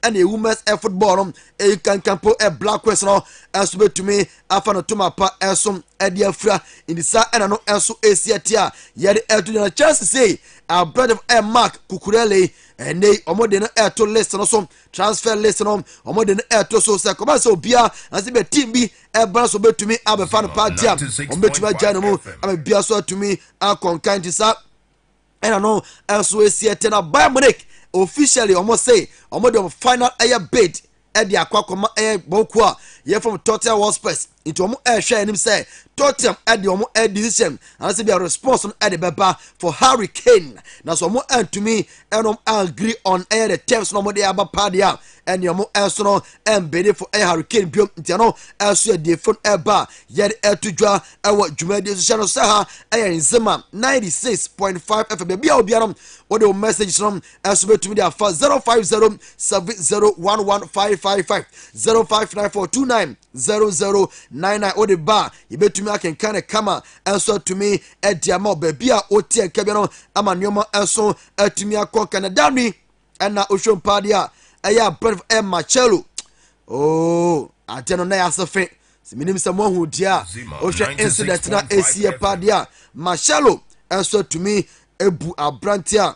and a women's football e kan campo Black Quest no enso betumi afa no toma pa enso ade afra indisa ena no enso esiatia yede etu na chance say a brother of Mark Kukurele and they omode no eto list no so transfer list no omode no eto so say come say obia and say be team bi e bra so betumi abefa no party am betumi agya mu abia so atumi akonkan ndisa ena no enso esiatia na Bayern Munich officially almost say almost the final air bid at the aquacoma air bokua ye from Tottenham Hotspur into share him say Tottenham at the air decision and say be a response on the beba for Harry Kane. Now so more and to me and agree on air the terms no more the aba padia and your more no and bid for air Harry Kane bio no also the phone air bar yet air to draw our Juma decision saha air Nzema 96.5 FM be obianom what the message from as to me there for 050701155 0594290099 or the bar you bet to me I can kind of come and so to me at the amount baby o tie kabino ama nyoma enso atumi akon Canada ni na ocean padia aya brother Marcelo oh ateno na yasefe minim se mo hu dia o hwe incident na esie padia Marcelo enso to me ebu abrantia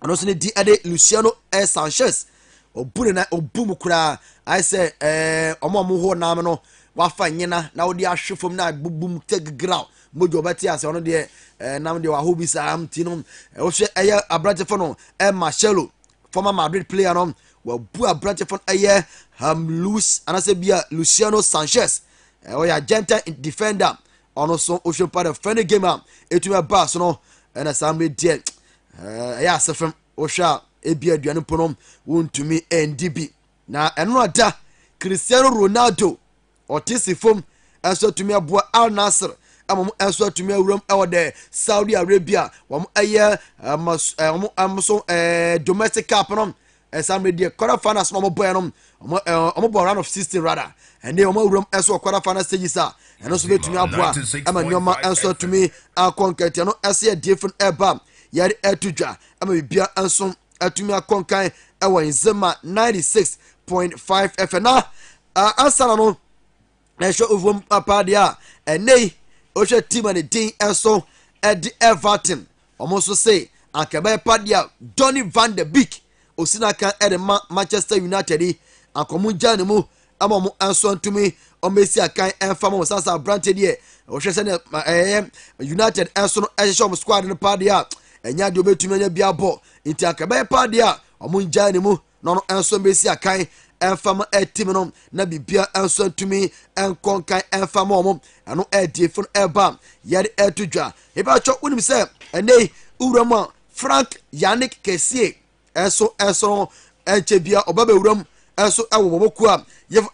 ano se ne di ade Luciano Sanchez obune na obum kura I say omo ho nam no wafa nyina na wodi ahwefom na bubum teground mojo beti ase ono de nam de wa hobi sam tino o hwe eye abrante fo no Marcelo former Madrid player no wa bu abrante fo eye Luis anase bia Luciano Sanchez o ya Argentine defender ono so o hwe part of friendly game etu ba so no na sam de ya sefem o hwa ebia aduane ponom wontumi NDB na eno ada Cristiano Ronaldo otisi fom enso tumi aboa Al Nassr amom enso tumi awuram ewo de Saudi Arabia wom eye amso domestic cup no some de quarter finals no boy no omo round of 16 rather and they omo awuram enso quarter final stages enso betumi aboa ama nyoma enso tumi akonkete no ese different eba yare etudwa ama bibia enso atumi akonkan ewo Nzema 96.5 FM na ansana no na show ovom papadia enei o hwe team and din enso edi Everton omoso say akabe padia Donny van de Beek osina kan edema Manchester United akomu jane mu amamo enso ntumi o mesi akan enfama o sasa brante de o hwe se na United enso no ehye squad no padia enya de obetumi anya bia ball inti akabe padia omu jane mu no enso mesi akan enfama team no na bibia enso tumi enkonkan enfama omom eno edifun eba yare etudwa eba cho unim se enei urama Frank Yannick Kessie enso enchebia obabe uram enso ewo boboku yef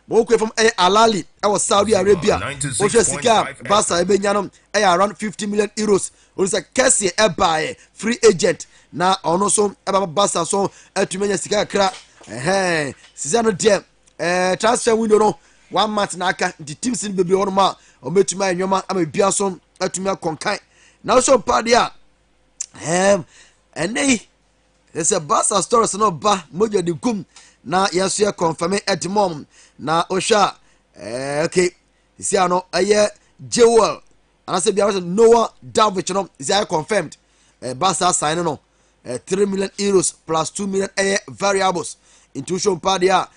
boboku from Alali ewo Saudi Arabia o hwe sika Barca ebenya no around 50 million euros o se Kessie eba free agent na ono so eba Barca so atumenya sika kra Sizano de transfer window no 1 month na aka the teams in bebe onoma o metuma enwoma ama bia so atumi akonkan na so padia enei there's a Barca stories no ba mojo de gum na yeso ya confirm at mom na osha okay isi ano aye Jewel anase bia Noah David no isi confirmed Barca sign no 3 million euros plus 2 million variables intuition padia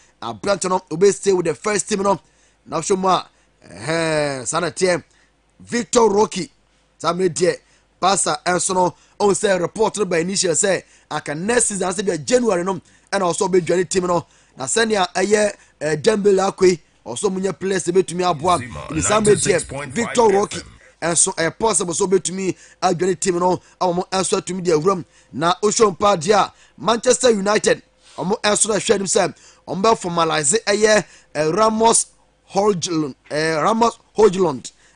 Branton obey stay with the first team no now show ma sanate Victor Rocky some de Barca enso no on say report by initial say aka next season say be January no and also be join team no na senia aye Dembele akwe also munye players betumi aboa in some de Victor Rocky enso possible so betumi adwane team no awo enso atumi de awuram na ocean padia Manchester United omo enso na hwedum say omba formalize aye Ramos Hojlund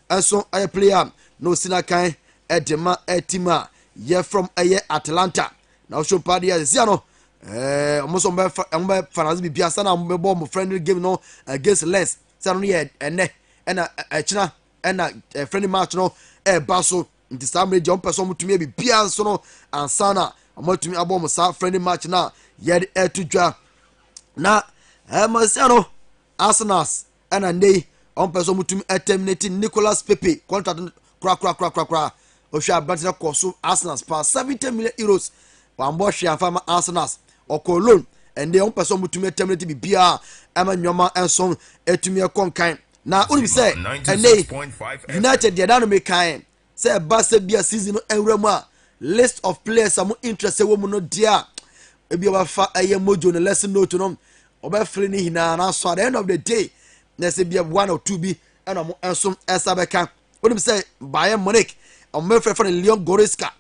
enso aye player no sinakan edema etima ye from aye Atlanta na ocean padia ziano omo so omba finalize bibia sana omba bo friendly game no against Lens sanu ye ene na echina ena friendly match no baso nti samre je on person mutumi bibia so no ansana amotumi abom sa friendly match na yɛde ɛto dwa na ɛmasia no Arsenals ɛna nei ɔmpɛ sɛ ɔmutumi terminate Nicolas Pepe contract kora ohwɛ abante na kɔ so Arsenals pa 70 million euros wambɔ hwɛ amfa ma Arsenals ɔkɔ loan ɛnde ɔmpɛ sɛ ɔmutumi terminate bibia ɛma nnwoma ɛnso ɛtumi ɛkɔ nkan na wonim sɛ ɛnei United deɛ da no mekan sɛ ɛba sɛ bia season no ɛnwura mu a list of players a mo interest wɔ mu no deɛ ebi ɔbɛfa ɛyɛ mojo no lesson note no ɔbɛfiri ne hinaa na so at the end of the day na sɛ bia 1 or 2 bi ɛna mo ɛnso ɛsa bɛka wonim sɛ Bayern Munich ɔmɛfrɛfrɛ no Leon Goretzka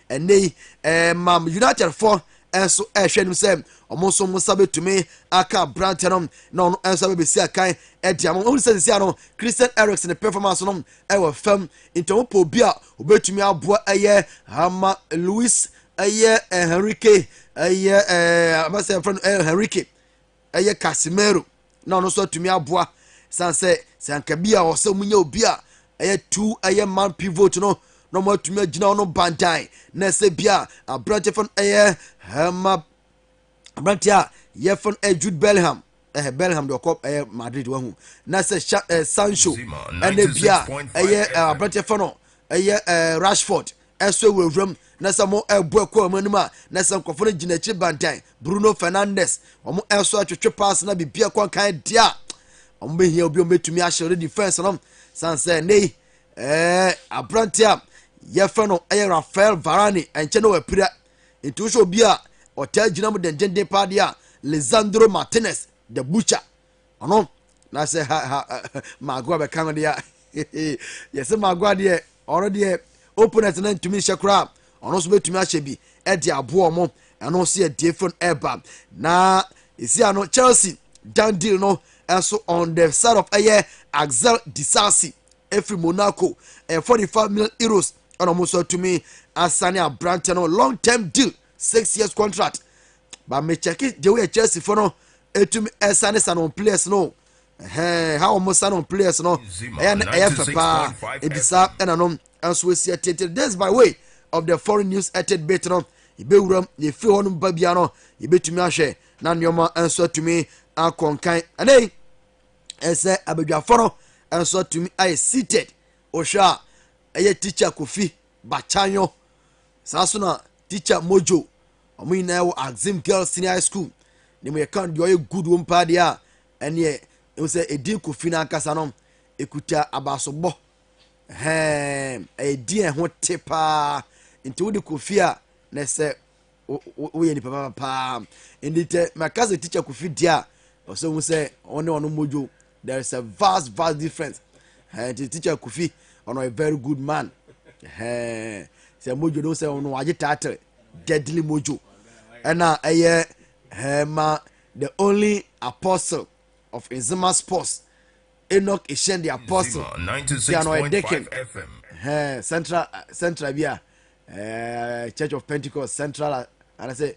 ɛnei mam United for ɛnso ɛhwɛ nim sɛ ɔmo nso mo nsa bɛtumi aka aberante no na ɔno ɛnso bɛbɛsi akan ɛde ama ɔmo sɛ sisia no Christian Eriksen performance no ɛwɔ fam nti ɔmo pɔ obi a ɔbɛtumi aboa ɛyɛ ama Luis ɛyɛ Henrique ɛyɛ abasɛ friend Henrique ɛyɛ Casemiro na ɔno nso atumi aboa san sɛ sanka bi a ɔsɛ ɔmo nya obi a ɛyɛ 2 ɛyɛ man pivot no na ɔmo atumi agyina ɔno bandan na ɛsɛ bia aberante fon ɛyɛ ama aberante a yɛfon Jude Bellingham Bellingham de ɔkɔ Madrid wahu na sɛ Sancho ɛna bia ɛyɛ aberante fon no ɛyɛ Rashford ɛso ewuram na sɛ mo ɛbɔ ɛkɔ ɔmo anim a na sɛ nkɔfo no gyina akyiri bandan Bruno Fernandes ɔmo ɛso atwetwe pass na bibia kɔ kan dia ɔmo behia obi ɔmo betumi ahyɛ the defense no sanse nei aberante a yɛfɛ no ɛyɛ Rafael Varane ɛnkyɛ no wapira nti wo hwɛ obi a ɔtaa gyina mu dendenden paa deɛ a Lisandro Martinez the butcher ɔno na sɛ Magoa bɛka no deɛ yɛsɛ Magoa deɛ ɔno deɛ opponent na ntumi nhyɛ koraa ɔno nso bɛtumi ahyɛ bi ɛde aboɔ mo ɛno nso yɛ defon ɛba na ɛsi ano Chelsea done deal no ɛnso on the side of ɛyɛ Axel Disasi every Monaco 45 million euros and almost to me asane abrante no long term deal 6 years contract but me check it the way Chelsea for no etumi asane sanon players no how almost sanon players no and papa edisa and anom anso esi this by way of the foreign news eted bit no ibewuram ye fi honum ba bia no yebetumi ahwe na nyoma anso tumi akonkan anei ese abadwafo no anso tumi I seated ohwa eye teacher Kofi Bachanyo saso na teacher Mojo omo ina wo Axim Girls Senior High School ni mo kan de oye good wo mpa de a ene e say edin Kofi na nkasa no ekuta abasobo edin ho tepa nti wo de Kofi a na se wo ye ni papa ndite makaze teacher Kofi dia so wo say one ono Mojo there is a vast difference the teacher Kofi on a very good man say Mojo don't say ono waje title deadly Mojo and ma the only apostle of Nzema Sports Enoch Ishen the apostle 96.5 FM central bia Church of Pentecost Central and I say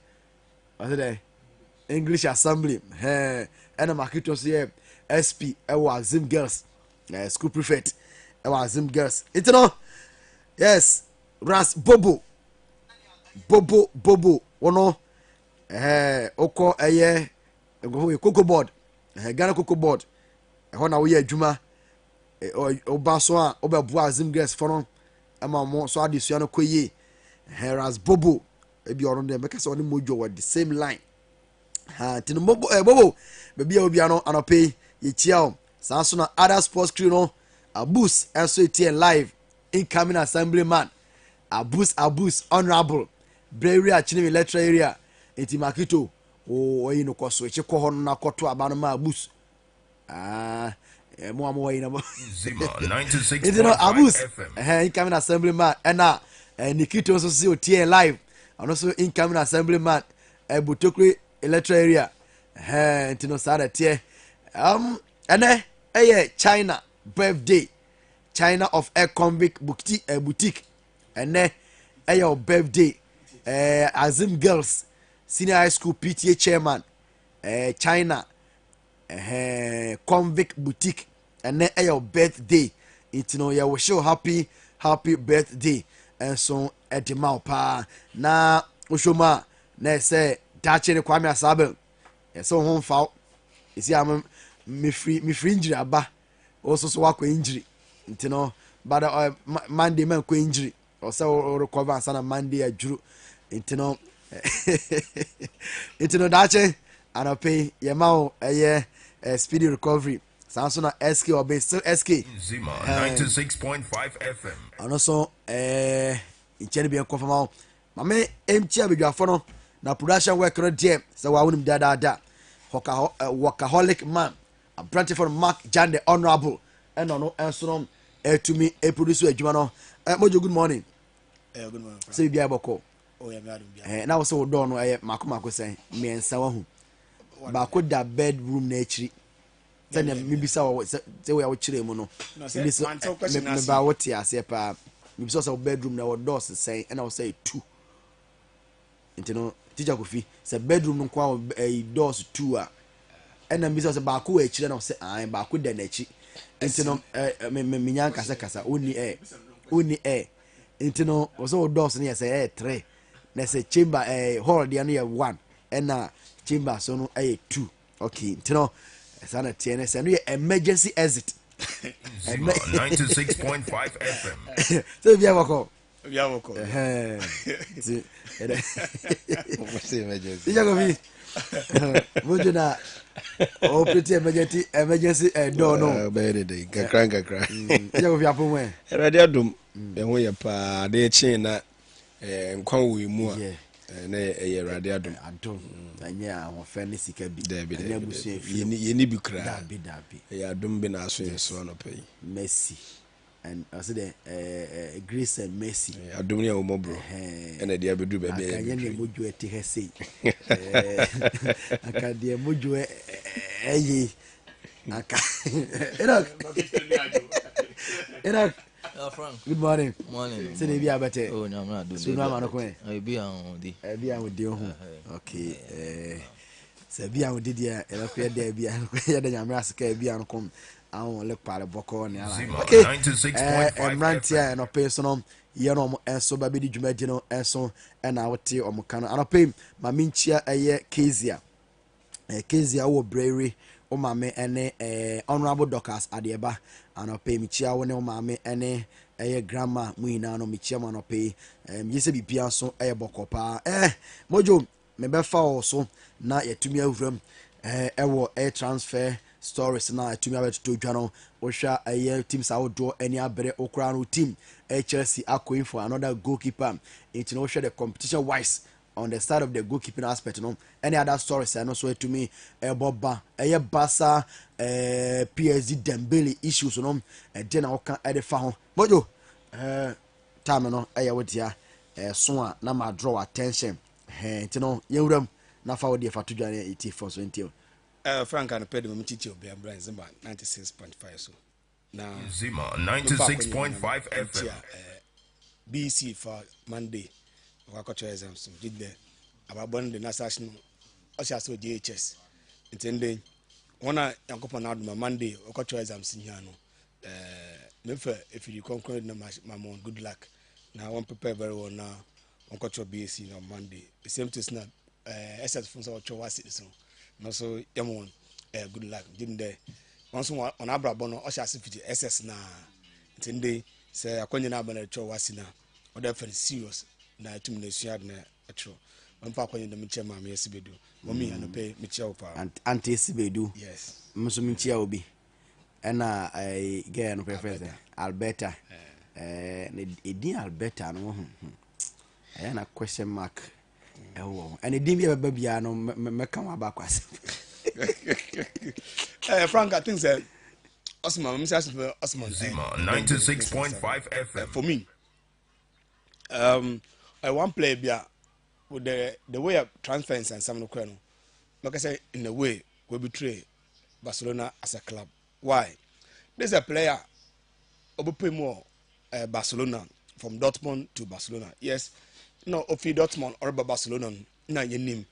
English Assembly and a market say SP ewa Axim Girls school prefect ewa Axim Girls you know yes Ras Bobo wono oko cocoa board Ghana cocoa board ho na wo ye adwuma oba so a obɛboa Axim Girls for no ama mo so adesua no koye Ras Bobo ebi ɔno de make say ɔne Mojo were the same line tino Bobo baby obi ano anope yechiao sanso na other sports crew no abus enso etie live incoming assemblyman abus honorable brewery achine electoral area enti makito oyi no koso eche ko ho na koto abano ma abus mo oyi na Nzema 96.5 abus FM incoming assemblyman na Nikito so see otie live and also incoming assemblyman Butokwe electoral area enti no sada tie ene China birthday China of Air Convict boutique ene birthday Axim Girls Senior High School PTA chairman China Convict boutique ene birthday it no ya wish you happy birthday and so edima pa na oshoma na say daakye ne Kwame Asabel ɛsɛ wo ho mfa wo ɛsi a mefiri injury aba also so wakɔ injury nti no bada Monday man kɔ injury ɔsɛ wo recover ansa na Monday adwuru nti no daakye anɔpɛ yɛma wo ɛyɛ speedy recovery saa nso na SK ɔbɛ still SK Nzema 96.5 FM. ɔno so nkyɛn bi nkɔfama wo mame ɛmkyia badwafo no na production work no deɛ sɛ wawonim dadaada workaholic man abrante for Mark Jan the Honorable ɛna ɔno ɛnso no ɛtumi ɛproduce adwuma no Mojo good morning. Good morning. Sɛ bibia bɔkɔ na wo sɛ wo dɔɔ no ɛyɛ maako sɛn mmiɛnsa wahu baako da bedroom no akyiri sɛnea mebisa sɛ woyɛ wokyerɛ mu no meba wote aseɛ paa mebisa sɛ wo bedroom na wɔdɔɔse sɛn ɛna wo sɛ 2 nti no teacher Kofi sɛ bedroom no nko a dɔɔse 2 a ɛna mebisa sɛ baako wɔ akyiri na wo sɛ baako da n'akyi nti no menya nkasakasa wonni nti no wo sɛ wo dɔɔse no yɛ sɛ 3 na sɛ chamber hall deɛ no yɛ 1 ɛna chamber so no 2 okay nti no ɛsa na tiɛ no sɛ no yɛ emergency exit 96.5 FM. sɛ bia bɔkɔ teacher Kofi Mojo na operate emergency door no kakra teacher Kofi apom erade adom ɛho yɛ paa de kyen na nkwa wɔ mu a na ɛyɛ erade adom anya ahofa ne sika bi na abusua fi yɛni bi kra dabi ɛyɛ adom bi na aso yɛ so no pɛ mercy and also the grace and mercy adom ne a wo mɔbro ɛna de abedu ba bi anya ne mojo ete ha sei aka de mojo ɛyi aka Enoch good morning. Say the bia better. Oh, no, I'm not doing so no man ko I be on the bia with you. Okay. Say bia with dia e ko dia bia ya da nyamra sika bia no kom awon le pare boko ne ala. Okay. 96.5 Mrantia no pay so no ye no enso ba be di dwumadi no enso e na wote omuka no anope ma minchia eye Kezia. Kezia wo brewery o mame ene honorable Doctors Adeba anope michia wo ne o mame ene grandma muina no michia ma no pe yese bibia so bokopa Mojo me be fa o so na yetumi awuram ewo transfer stories na yetumi abeto dwa no wo hwa team sa wo do ani abere okra no team Chelsea akoin for another goalkeeper it no share the competition wise on the side of the goalkeeping aspect no any other stories I know so to me Boba Barca PSG Dembele issues no then I can add fa ho Mojo time no what ya so a na ma draw attention nti no yewuram na fa wo de fa to dwane eti for so nti Frank and Pedro Mchichi obi ambra Nzema 96.5 so na Nzema 96.5 FM. BC for Monday wakɔtɔ exams did the ababon the national ɔhyɛ JHS intending one yankopɔ na adoma Monday wakɔtɔ exams nya no mefa if you conclude na mamon good luck na one prepare very well na wakɔtɔ BC on Monday the same thing na SS funds wakɔtɔ wasi so no so yamon good luck didn't there once on abrabɔ no ɔhyɛ fiti SS na intending sɛ akɔnya na abana wakɔtɔ wasi na other for serious na tum na suad na atro mpa kwanye na mche ma me sibedu momi anope mche opa anti sibedu yes mso mche obi ena get no preference Alberta ne edin Alberta no ho aya na question mark ewo and edin bia baba bia no meka wa ba kwase Frank I think say Osman me say Osman Nzema 96.5 FM. For me I one player bia with the way of transference and some no kwano like I say in a way we betray Barcelona as a club. Why? There's a player obi more Barcelona from Dortmund to Barcelona. Yes, no ofi Dortmund or Barcelona na yenim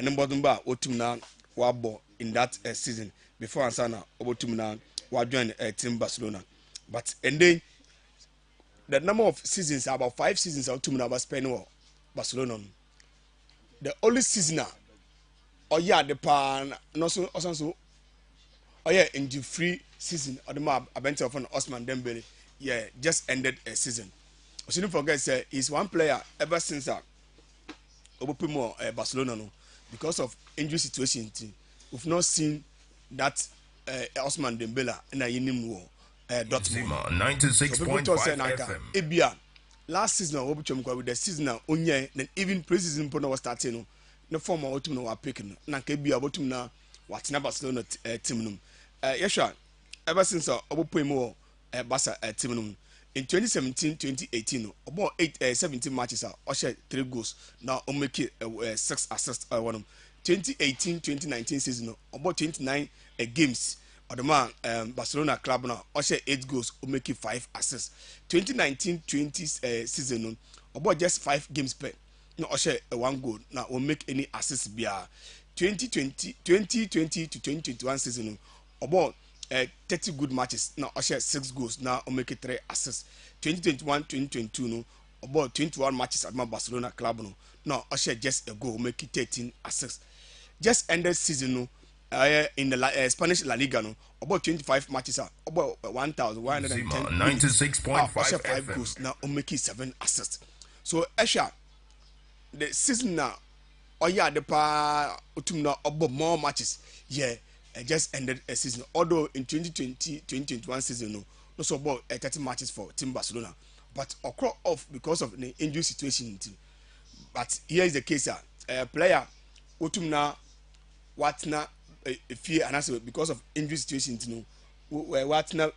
number otum na wabo in that season before ansana obotum na wa join team Barcelona. But and then the number of seasons about 5 seasons otum na spend Barcelona. The only season ɔyɛ ade paa na ɔsan so ɔyɛ injury free season ɔde ma abɛnti ɔfɔ no Osman Dembele just ended a season. We shouldn't forget say he's one player ever since Obopomo Barcelona no because of injury situation we've not seen that Osman Dembele na yenim wo Dortmund. Nzema, So people talk say 96.5 nanka FM. ebia last season Obopomo with the season onye then even pre-season po na was starting no the form of Obopomo wa pick no nanka ebia Obopomo na watina Barcelona team no yeshua ever since Obopomo Barca team no in 2017-2018 about 17 matches or 3 goals now o make 6 assists one 2018-2019 season about 29 games or the man Barcelona club now or 8 goals o make 5 assists 2019-20 season about just 5 games per no or 1 goal now o make any assists bia 2020 to 2021 season about 30 good matches now I share 6 goals now I make it 3 assists 2021-2022 no about 21 matches at my Barcelona club no now I share just a goal make it 13 assists just ended season no in the Spanish La Liga no about 25 matches about 1,110 96.5 5 FM. goals now I make it 7 assists so Esha the season now the pa utum na about more matches just ended a season. Although in 2020-2021 season, no so about 30 matches for Team Barcelona, but occur off because of the injury situation. But here is the case: player utumna what na fear and also because of injury situation. What na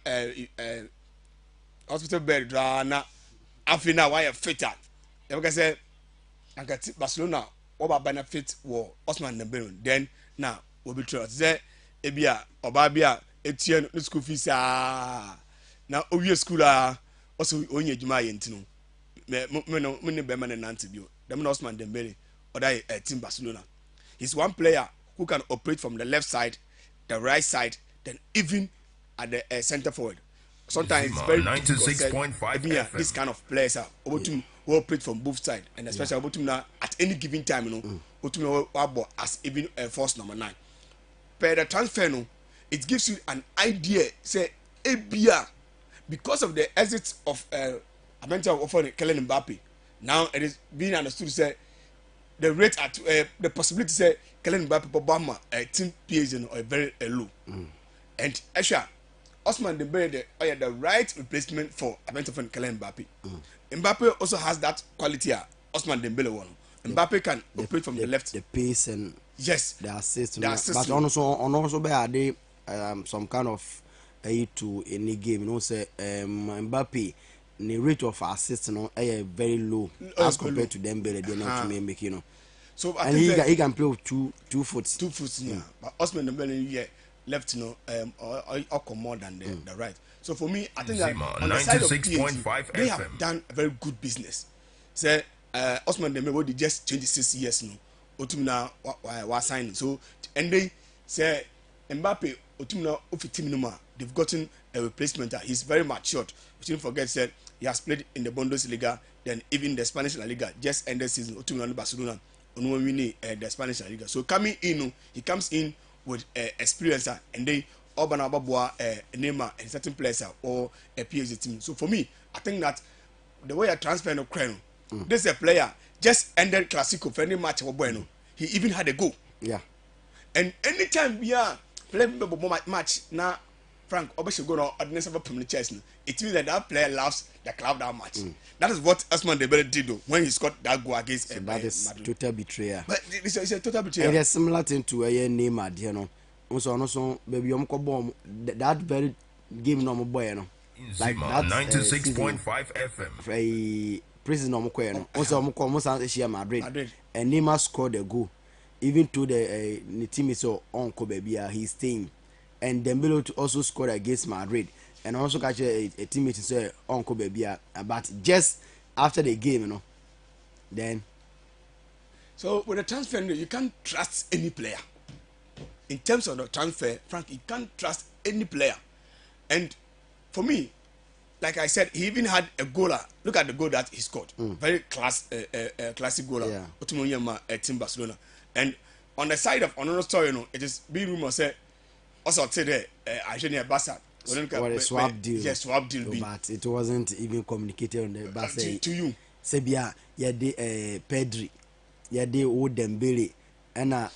hospital bed na afina why fitter. You can say, I got Barcelona over benefit war Osman Dembele. Then now will be true. Ebia obabia etien no school fees na owie school also onye adwuma ye ntino me ne be man nante bio dem na Osman Dembele oda team Barcelona. He's one player who can operate from the left side, the right side, then even at the center forward. Sometimes it's very difficult 96.5 this kind of players who operate from both sides, and especially now at any given time, you know, as even force number 9. Per the transfer, no, it gives you an idea. Say, Abia, because of the exit of Abenta offering Kylian Mbappe, now it is being understood. Say the rate at the possibility say Kylian Mbappe Obama team PSG are very low, and Asha Osman Dembele the right replacement for Abenta offering Kylian Mbappe. Mbappe also has that quality. Osman Dembele one. Mbappe can operate from the left. The pace and yes, the assist. assist. But also be added some kind of to any game. You know, say Mbappe, the rate of assist, you know, very low as compared to Dembele. They're not to make, you know. So and he can play with two foot. 2 foot, yeah. But Osman Dembele left, you know, or more than the right. So for me, I think that on the side of PSG, they have done a very good business. Say Osman Dembele did just 26 years now. Otumna was signing. So and they say Mbappe Otumna Ofitimnuma, they've gotten a replacement. He's very matured. We shouldn't forget that he has played in the Bundesliga, then even the Spanish La Liga just ended season. Otumna Barcelona winning the Spanish La Liga. So coming in, he comes in with experience and they Obana Babua Nzema and certain players or a PSG team. So for me, I think that the way I transfer no Kreno, this is a player just ended Clasico for any match bueno. He even had a goal. Yeah. And anytime we are playing match now, Frank Obesh go on ordinance of a chest. It means that player loves the club that much. That is what Osman Dembele did when he scored that goal against that is Madrid. total betrayal. But it's a total betrayal. It is similar thing to a Neymar, you know. Also, baby, bomb that very game no boy, you know. Like that 96.5 FM. President Omokoye also almost share Madrid. And Neymar scored a goal. Even to the team is so on baby, he's staying. And Dembele also scored against Madrid. And also catch a teammate say Uncle Baby, but just after the game, you know, then. So with the transfer, you can't trust any player. In terms of the transfer, Frank, you can't trust any player. And for me, like I said, he even had a goaler. Look at the goal that he scored. Very classic goaler. Yeah. Team Barcelona. And on the side of another story, it is being rumor say also today I should near Bassa. What a swap deal. Yes, swap deal. But it wasn't even communicated on the bus. To you. Sebia, yeah, the Pedri, yeah, the old Dembele, and I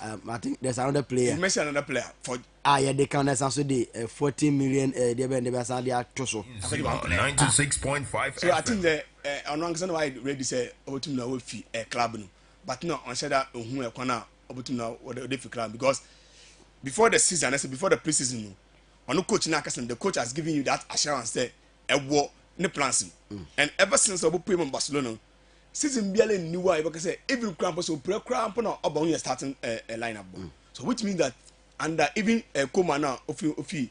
think there's another player. You mentioned another player for. Yeah, they count as also the 14 million. They been the best idea to so. 96.5. So I think the on one reason why ready say obutum na we fi club no, but no on shada ohun e kwana obutum na we fi club because before the season, I said before the preseason no. On coach na kasen the coach has given you that assurance say ewo ne plans and ever since obo pay in Barcelona season biale new wa you say even cramp so pre cramp na oba when you starting lineup so which means that under even Koma now ofi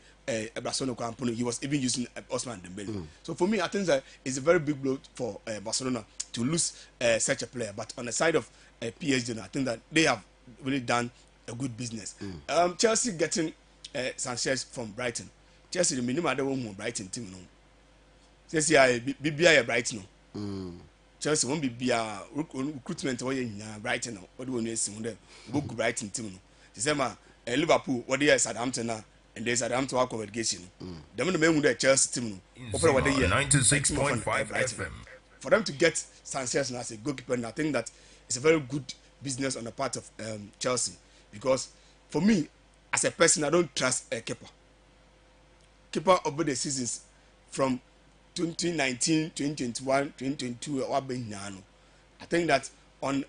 Barcelona cramp he was even using Osman Dembele so for me I think that it's a very big blow for Barcelona to lose such a player but on the side of PSG I think that they have really done a good business Chelsea getting Sanchez from Brighton. Chelsea the minimum ada won Brighton team no. Chelsea bibia Brighton no. Chelsea won bibia recruitment wo ye nya Brighton no. What do we esi ho dem. Go Brighton team no. Nzema Liverpool what dey Southampton na and there's Southampton wa congregation no. Dem no mehu the Chelsea team no. Open what dey here 96.5 FM. For them to get Sanchez as a goalkeeper and I think that it's a very good business on the part of Chelsea because for me as a person, I don't trust a keeper. Keeper over the seasons from 2019, 2021, 2022, I think that on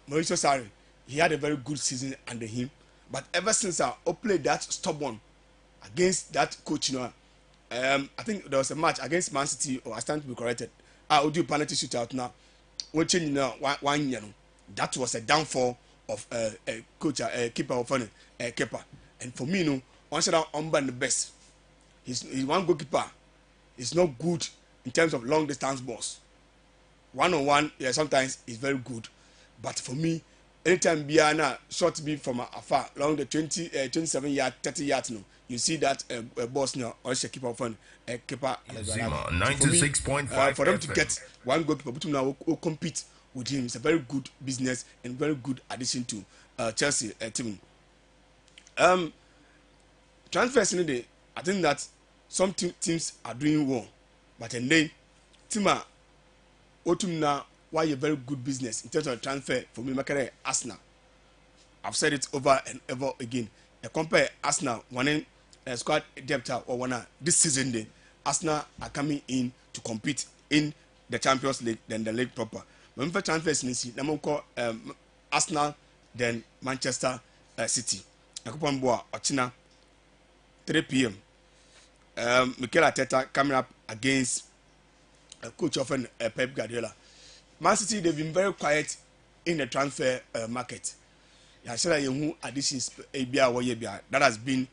Mauricio Sarri, he had a very good season under him. But ever since I played that stubborn against that coach, I think there was a match against Man City, or I stand to be corrected. I will do penalty shootout now. We're changing now 1 year. That was a downfall of a coach, a keeper of a keeper. And for me, one should have unban the best. He's one goalkeeper. He's not good in terms of long distance balls. 1-on-1, yeah, sometimes he's very good. But for me, anytime Biana shot me from afar, along the 27 yard, 30 yards, you see that boss now, or a keeper of a keeper. Nzema 96.5. For them to get one goalkeeper, but now will compete with him. It's a very good business and very good addition to Chelsea team. Transfers in the day, I think that some teams are doing well, but in the team Otumna why a very good business in terms of transfer for me. Makere Arsenal, I've said it over and over again. I compare Arsenal winning squad depth or one this season. Day Arsenal are coming in to compete in the Champions League, then the league proper. When we transfers in the number call Arsenal, then Manchester City. Akupon Boa Ochina 3 p.m. Mikel Arteta coming up against coach of Pep Guardiola. Man City they've been very quiet in the transfer market. Additions that has been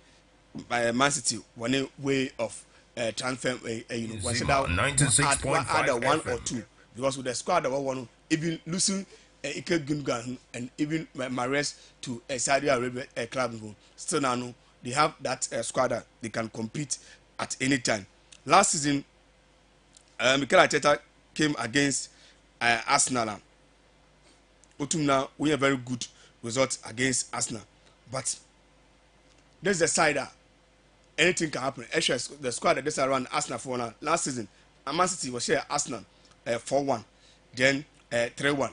by Man City one way of transfer. One should add one or two because with the squad that one even losing Ike Gundogan and even Mahrez to Saudi Arabia club still now they have that squad that they can compete at any time. Last season, Mikel Arteta came against Arsenal. Otumna we a very good result against Arsenal, but there's the side that anything can happen. Actually, the squad that this around Arsenal for now last season, Man City was share Arsenal 4-1, then 3-1.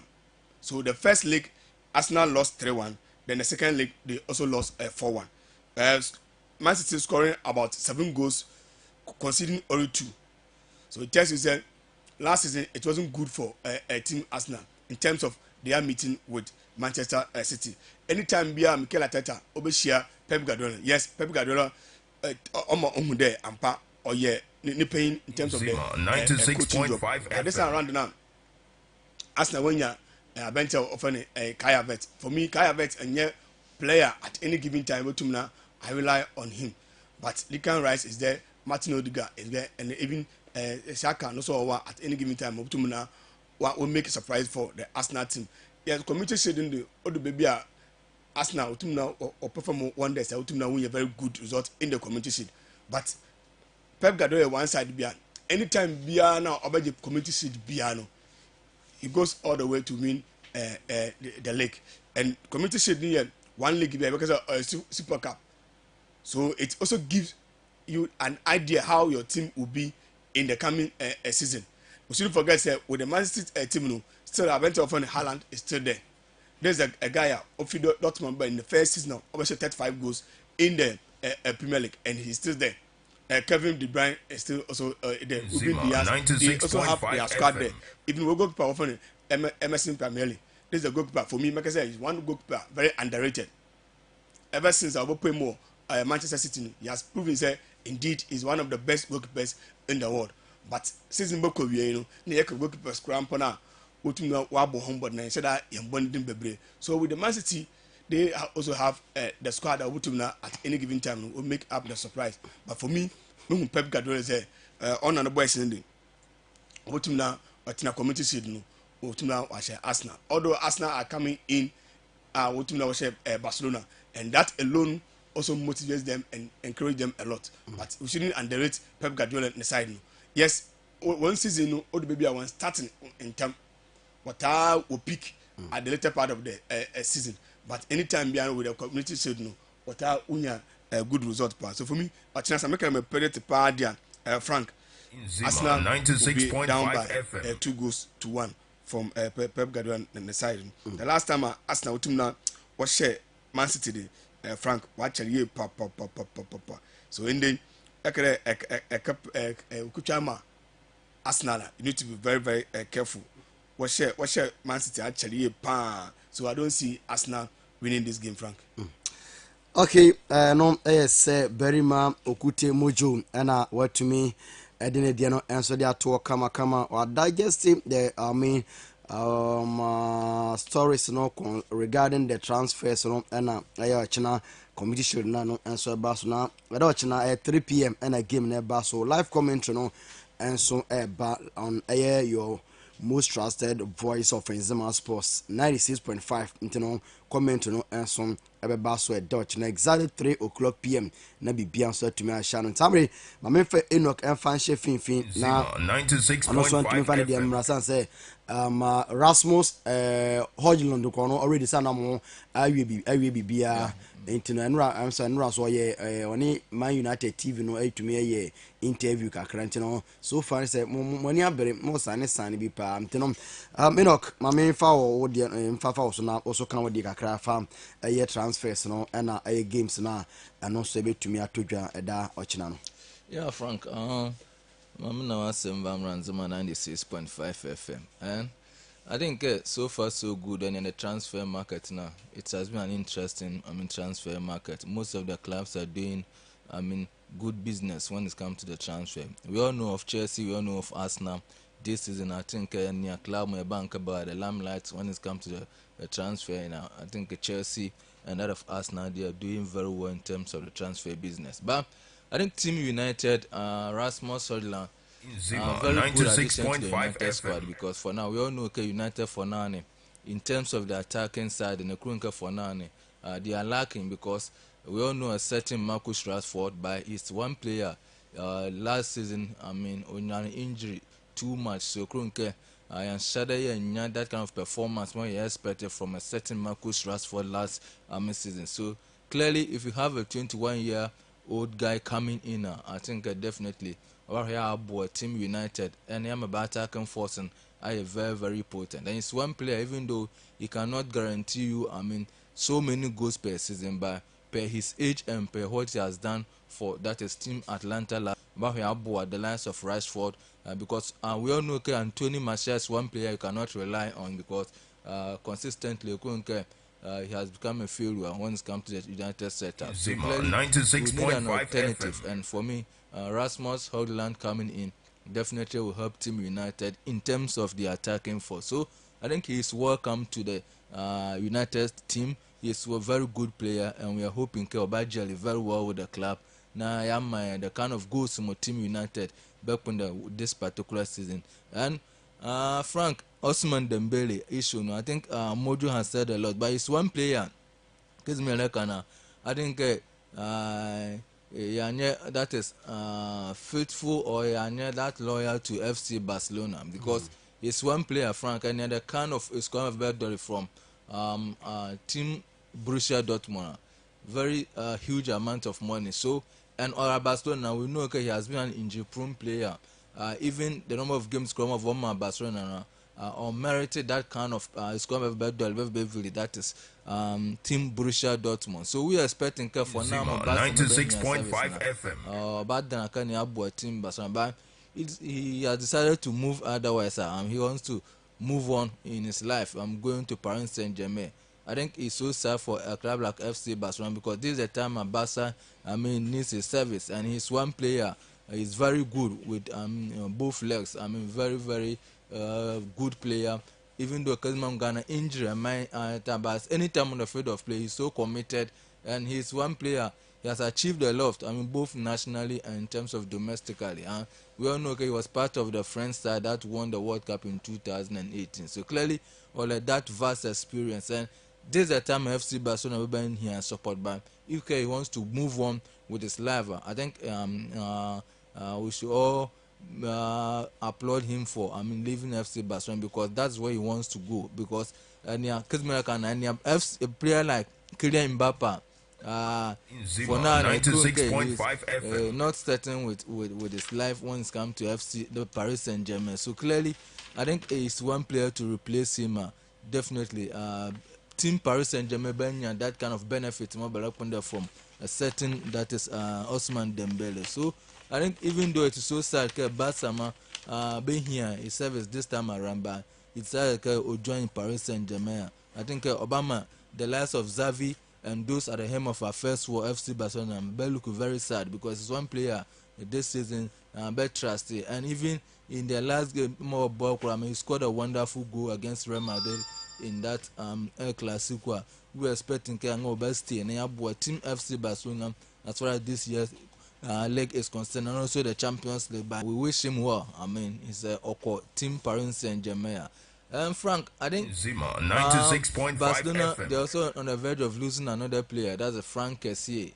So the first leg, Arsenal lost 3-1. Then the second leg, they also lost 4-1. Man City scoring about 7 goals, conceding only 2. So it tells you that last season it wasn't good for team Arsenal in terms of their meeting with Manchester City. Anytime Bia Mikel Arteta Obeshia Pep Guardiola, yes, Pep Guardiola there ampa or yeah, ni pain in terms of the 96.5. This time around now, Arsenal when you bench often a Kaya Vet. For me, Kaya Vet and yeah player at any given time. I rely on him. But Likan Rice is there, Martin Odegaard is there, and even Shaka no so at any given time. Otumna will make a surprise for the Arsenal team. Yes, community shading the other baby Arsenal Otumna or perform wonders. Otumna win a very good result in the community shield. But Pep Guardiola one side Bian. Anytime Biana over the community shield Biano, he goes all the way to win the league. And community shield here one league because of Super Cup. So it also gives you an idea how your team will be in the coming season. We shouldn't forget with the Man City team, no, still Avento of Haaland is still there. There's a guy of Dortmund, but in the first season, over 35 goals in the Premier League, and he's still there. Kevin De Bruyne is still also there. Ruben Nzema, Diaz, they also have 96.5 their squad FM. there. Even we goalkeeper often Emerson Premier League. This is a goalkeeper for me. Like I said, he's one goalkeeper very underrated. Ever since I pay more Manchester City, he has proven that indeed he's one of the best goalkeepers in the world. But season boko you know, near goalkeepers crampona, what you know, wabo home, but said that in bonding bebre. So with the Man City, they also have the squad that would at any given time will make up the surprise. But for me, when Pep Guardiola say on the boys in the what you know, at a community seed no, what you know, Arsenal. Although Arsenal are coming in, what you know, Barcelona, and that alone also motivates them and encourage them a lot. But we shouldn't underrate Pep Guardiola in the side. No. Yes, one season, no, all the baby I was starting in term, but I will pick at the later part of the season. But anytime behind with the community said no, what I unya a good result. So for me, a chance I make a penalty party, Frank. Arsenal will be down by 2-1 from Pep Guardiola on the side. The last time Arsenal was share Man City, Frank, watch a year papa. So in the Kuchama Arsenal, you need to be very, very careful. What share Man City actually pa. So I don't see Arsenal winning this game, Frank. Okay, no, yes, Berima Okute Mojo, and what to me, Edine Diano, answer their tour, kama, or digesting the, stories no regarding the transfers no and China competition no and so baso na China at 3 p.m. and a game na baso live commentary no and so on your most trusted voice of Nzema Sports 96.5 internal comment no and so baso at Dutch na exactly 3 o'clock p.m. na bibia so to me a shannon tamre ma me fa Enoch and fan chefin na 96.5 FM. say Rasmus Hojlund kono already sana mo awie bibia intino enra am so enra so ye oni Man United TV no atumi ye interview kakra ntino so far say money abere mo sane bi pa ntino Enoch ma me fa wo de mfa so na also kan wo de kakra fa ye transfers no na games na ano so betumi atodwa eda ochina no. Yeah, Frank, I'm now at Nzema 96.5 FM, and I think so far so good. And in the transfer market now, it has been an interesting, transfer market. Most of the clubs are doing, good business when it comes to the transfer. We all know of Chelsea, we all know of Arsenal. This season, I think near club my bank about the limelight when it comes to the transfer. Now, I think Chelsea and that of Arsenal, they are doing very well in terms of the transfer business. But I think Team United, Rasmus Hojlund, very good addition to the United squad because for now we all know United for now in terms of the attacking side and the Krunke for now they are lacking because we all know a certain Marcus Rashford by his one player last season on an injury too much so Krunke and Shadaya and that kind of performance what you expected from a certain Marcus Rashford last season. So clearly if you have a 21-year-old guy coming in I think definitely or here about Team United and I'm about attacking force and I am very, very potent. And it's one player, even though he cannot guarantee you, so many goals per season, but per his age and per what he has done for that is Team Atlanta. But here about the lines of Rashford because we all know Anthony Martial is one player you cannot rely on because consistently he has become a failure when it comes to the United setup. So clearly, we need an alternative, and for me, Rasmus Hojlund coming in definitely will help Team United in terms of the attacking force. So I think he is welcome to the United team. He is a very good player, and we are hoping he will jelly very well with the club. Now I am the kind of goals from Team United back in this particular season. And Frank, Osman Dembele issue. No, I think Mojo has said a lot, but it's one player. I think that is faithful or that loyal to FC Barcelona because it's one player, Frank, and the kind of is kind of backdoor from Team Borussia Dortmund. Very huge amount of money. So, and Barcelona, we know okay, he has been an injury-prone player. Even the number of games come of one Barcelona or merited that kind of score of that is team Borussia Dortmund. So we are expecting for now Nzema, 96.5 FM. but then I can team Barcelona, but he has decided to move otherwise. He wants to move on in his life. I'm going to Paris Saint-Germain. I think it's so sad for a club like FC Barcelona because this is the time Barca, needs his service, and he's one player. He's very good with both legs. Very very good player. Even though Kazimam Ghana injury, but anytime on the field of play, he's so committed, and he's one player. He has achieved a lot. Both nationally and in terms of domestically. We all know he was part of the French side that won the World Cup in 2018. So clearly, all of that vast experience, and this is the time FC Barcelona will be in here and support. But if he wants to move on with his life, I think we should all applaud him for leaving FC Barcelona because that's where he wants to go. Because a player like Kylian Mbappe. For now, 96.5 FM. not certain with his life when it's come to the Paris Saint-Germain. So clearly, I think he's one player to replace him. Definitely, Team Paris Saint-Germain that kind of benefit from a certain that is Ousmane Dembele. So I think even though it is so sad, Barca being here his service this time around, but it's like join Paris Saint-Germain. I think Obama, the likes of Xavi, and those at the helm of our first war FC Barcelona, look very sad because it's one player this season very trusty, and even in the last game more ball, he scored a wonderful goal against Real Madrid in that El Clasico. We were expecting best and team FC Barcelona as far as this year's leg is concerned, and also the Champions League. But we wish him well. He's a team Paris Saint-Germain. Frank, I think Nzema, 96.5 Barcelona, FM. they're also on the verge of losing another player. That's a Frank Kessié.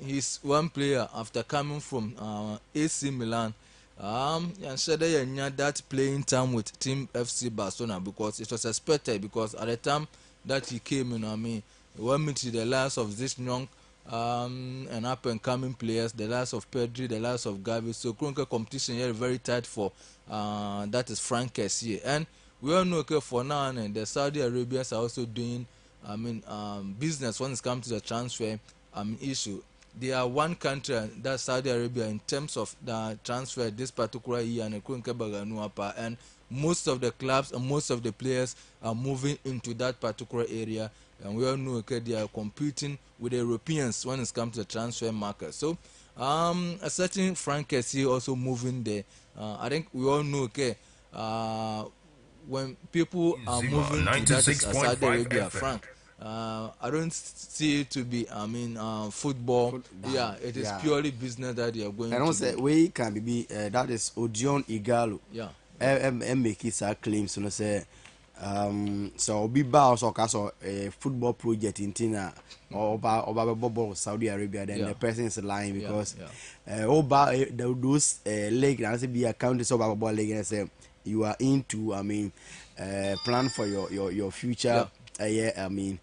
He's one player after coming from AC Milan. And said that playing time with Team FC Barcelona because it was expected because at the time that he came in, he went to the last of this young and up and coming players, the last of Pedri, the last of Gavi. So current competition here very tight for that is Frank Kessié. And we all know for now and the Saudi Arabians are also doing business when it comes to the transfer issue. They are one country, that's Saudi Arabia, in terms of the transfer this particular year, and most of the clubs and most of the players are moving into that particular area, and we all know they are competing with the Europeans when it comes to the transfer market. So a certain Frank Kessié also moving there. I think we all know when people are Nzema, moving to that is 96.5 Saudi Arabia, FM. Frank, I don't see it to be football. Yeah, it is purely business that they are going I don't to say do. we can be that is Odion Igalo. Yeah. Make his claims say so be bound so cast a football project in Tina or Baba Saudi Arabia, then Yeah. the person is lying because yeah. those leg and be accounted so Baba leg and say you are into plan for your future be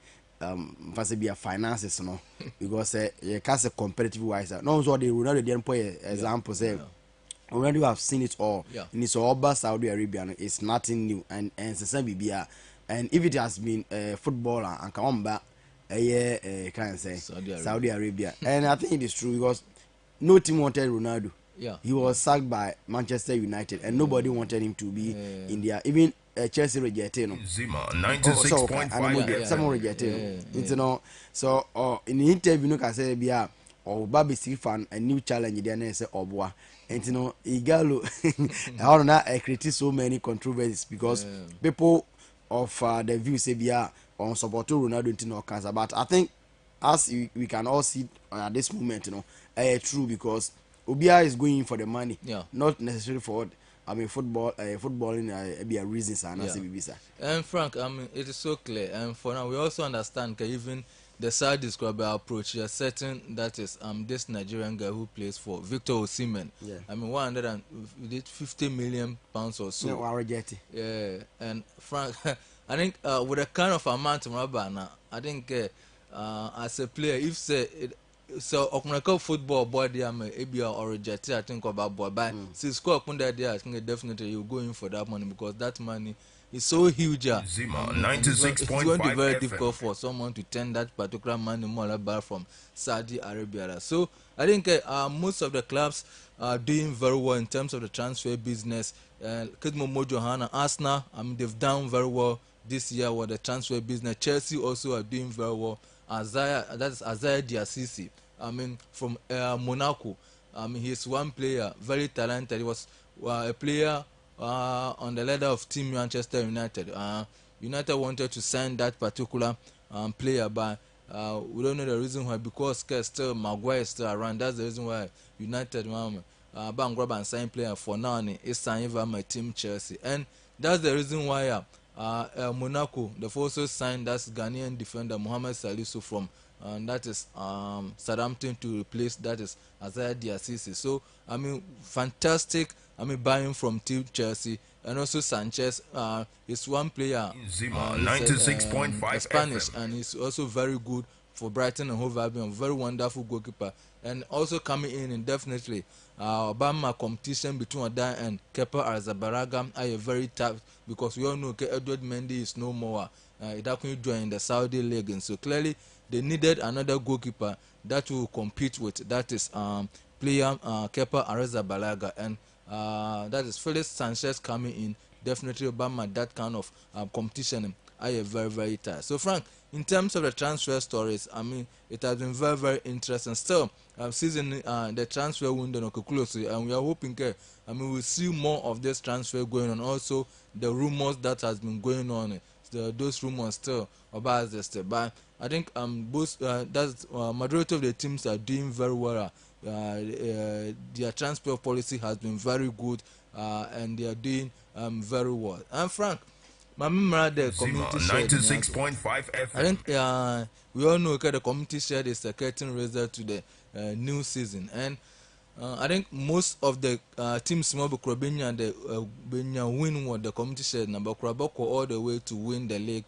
a finances no because you can't competitive wise no so the Ronaldo didn't put example say already we have seen it all. Yeah. And it's all about Saudi Arabia. It's nothing new. And and if it has been footballer and come back, can say Saudi Arabia. And I think it is true because no team wanted Ronaldo. Yeah. He was sacked by Manchester United, and nobody wanted him to be in there. Even Chelsea rejected him. Nzema, 96.5 Someone FM. rejected him. You know, so in the interview, you can say, "Yeah, or Babi fan a new challenge." Then say, "Obwa." And you know, Igalo, I don't know, I critique so many controversies because people of the view say, "Yeah, on support to Ronaldo into no cancer." But I think, as we can all see at this moment, true because Obia is going for the money, not necessarily for. Footballing be a reason, and And Frank, it is so clear. And for now, we also understand that even the side describer approach, you are certain that is this Nigerian guy who plays for Victor Osimhen. Yeah. 150 million pounds or so. No, Yeah. And Frank, I think with the kind of amount of rubber now, I think as a player, if say it, so Okunaka football body I'm a or reject I think about boy but since score upon that day I think definitely you go in for that money because that money is so huge. Nzema And it's going to be 96.5 very FM. difficult for someone to turn that particular money more about from Saudi Arabia. So I think most of the clubs are doing very well in terms of the transfer business. Kidmo Mojo Hana, Arsenal, they've done very well this year with the transfer business. Chelsea also are doing very well. That's Isaiah Diasisi. From Monaco. He's one player, very talented. He was a player on the ladder of Team Manchester United. United wanted to sign that particular player, but we don't know the reason why. Because still Maguire is still around. That's the reason why United Bank grab and sign player for now. Is signing for my team Chelsea, and that's the reason why Monaco they've also signed that Ghanaian defender Mohamed Salisu from that is Southampton to replace that is Isaiah Diasisi. So fantastic. Buying from Team Chelsea, and also Sanchez is one player. Nzema He's a 96.5 Spanish, FM. and he's also very good for Brighton and Hove Albion. Very wonderful goalkeeper, and also coming in and definitely Obama competition between Oda and Kepa Arrizabalaga are very tough because we all know Edward Mendy is no more. That can join the Saudi league, and so clearly they needed another goalkeeper that will compete with that is player Kepa Arrizabalaga, and that is Felix Sanchez coming in. Definitely Obama that kind of competition are very very tight. So Frank, in terms of the transfer stories, it has been very very interesting. Still, season the transfer window no close, and we are hoping we'll see more of this transfer going on. Also, the rumors that has been going on, those rumors still about this. But I think both that's majority of the teams are doing very well. Their transfer policy has been very good, and they are doing very well. And Frank, my memory the community Nzema shared. 96.5 I FM. think we all know the community share is a curtain raiser to the new season, and I think most of the teams small Benya and the Benya win what the community share number Kraboko all the way to win the league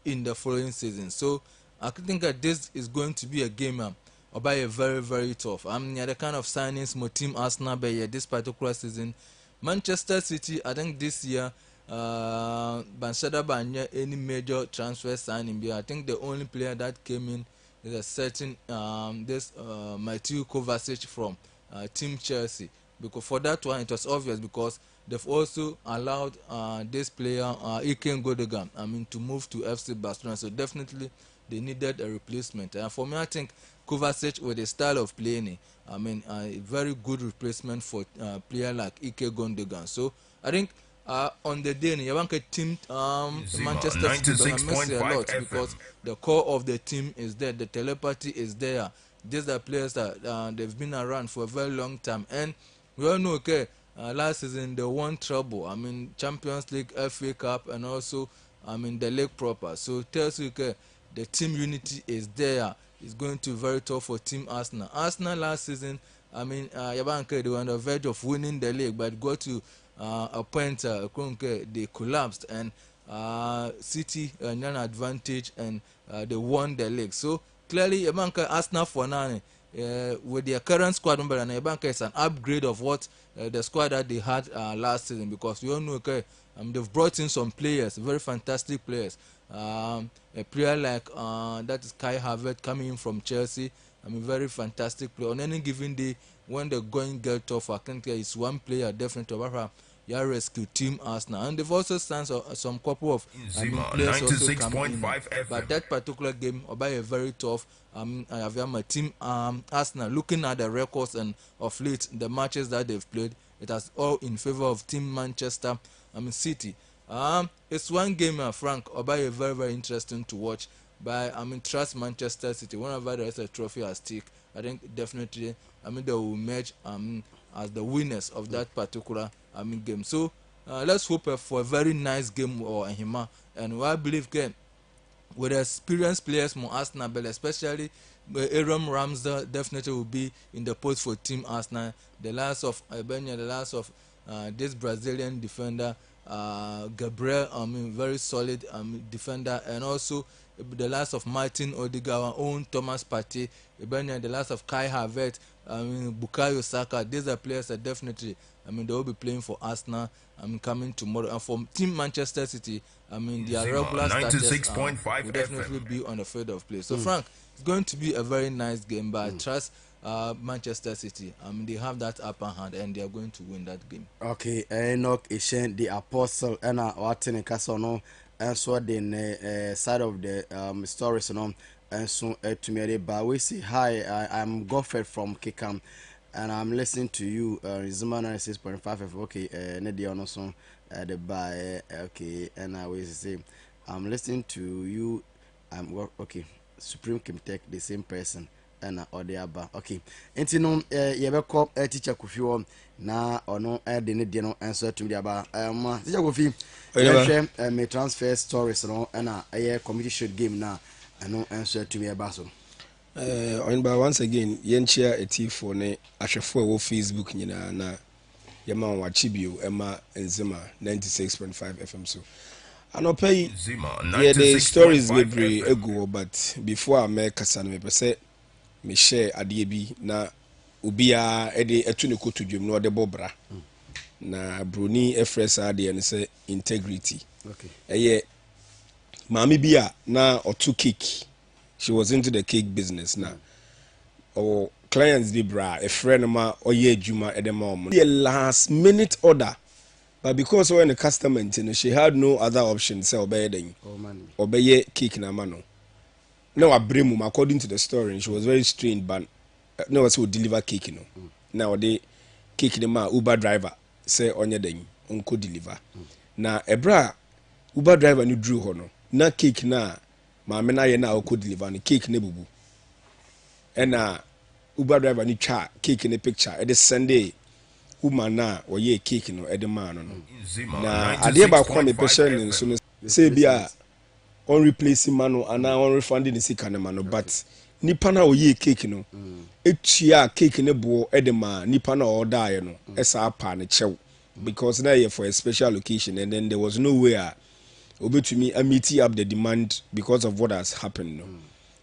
in the following season. So I think that this is going to be a game by a very very tough. The kind of signings my team Arsenal by this particular season. Manchester City, I think this year Banshada Banya any major transfer signing. I think the only player that came in is a certain this Matthew Kovacic from Team Chelsea. Because for that one it was obvious because they've also allowed this player Iken Godegan to move to FC Barcelona. So definitely they needed a replacement. And for me, I think Kovacic with the style of playing, a very good replacement for a player like Ike Gundogan. So I think on the day, you want a team Manchester City, but I miss a 96.5 lot FM. because the core of the team is there, the telepathy is there. These are players that they've been around for a very long time, and we all know last season they won trouble. Champions League, FA Cup, and also the league proper. So it tells you the team unity is there. It's going to be very tough for Team Arsenal. Arsenal last season, Yabanke, they were on the verge of winning the league, but got to a point they collapsed, and City had an advantage, and they won the league. So clearly, Yabanke Arsenal for now, with their current squad number, and Yabanke is an upgrade of what the squad that they had last season, because we all know they've brought in some players, very fantastic players. A player like that is Kai Havertz coming in from Chelsea. Very fantastic player. On any given day, when the going get tough, I think it's one player definitely rescue Team Arsenal. And they've also signed some couple of Nzema players also coming in. 96.5 FM. But that particular game, by a very tough. I have my team Arsenal. Looking at the records and of late the matches that they've played, it has all in favor of Team Manchester City. It's one game, Frank, by a very very interesting to watch. But trust Manchester City. Whenever there is a trophy at stake, I think definitely they will merge as the winners of that particular game. So let's hope for a very nice game or Hima. And I believe with experienced players from Arsenal, but especially Aaron Ramsdale definitely will be in the post for Team Arsenal. The last of Albania, the last of this Brazilian defender Gabriel, very solid defender, and also the last of Martin Odegaard, our own Thomas Partey, the last of Kai Havertz, Bukayo Saka. These are players that definitely, they will be playing for Arsenal. Coming tomorrow, and from Team Manchester City, their regular starters will definitely be on the field of play. So, Frank, it's going to be a very nice game, but I trust Manchester City. They have that upper hand, and they are going to win that game. Okay, Enoch Ishen, the apostle, and Watson and Casano, and so the side of the stories, and so to me, but we say hi. I'm Godfrey from Kikam, and I'm listening to you. Nzema 96.5. Okay, Nadia also the by. Okay, and I will say I'm listening to you. Okay. Supreme Kim Tech, the same person. Or the other. Okay. Enti no yebekọ teacher Kofi na ono de ne de no answer to me aba teacher Kofi hwɛ me transfer stories no na committee shield game na ano answer to me aba so once again yenchia etifo ne ahwefo a wo Facebook nyina na yema wachi bio ema Nzema 96.5 FM so anopai the stories bebre ego but before I make kasa no me pese me share adeɛ bi na obia ede etu ne koto dwom na ɔde bobra na broni efresa adeɛ ne sɛ integrity. Okay. Eye maami bi a na ɔto cake. She was into the cake business na. Or clients bi bra a friend ma ɔyɛ adwuma ede ma ɔmo. The last minute order. But because when the customer she had no other option sɛ ɔbɛyɛ den. Ɔbɛyɛ cake na ma no. No, I bring according to the story, and she was very strained, but no, so deliver cake, Now they cake the man Uber driver say on your day, uncle deliver. Now a bra Uber driver you drew hono. Na cake na ma mena ye na could deliver and cake nebubu. And Uber driver ni cha cake in the picture at the Sunday. Woman na or ye cake no at the man no. Now I did about kwame person and so say be on replacing mano and now on refunding the sick mano, but nipana o ye cake no etia cake ne bo edema nipana or die no esa pa ne chew because now here for a special occasion and then there was no way obe to me meet up the demand because of what has happened no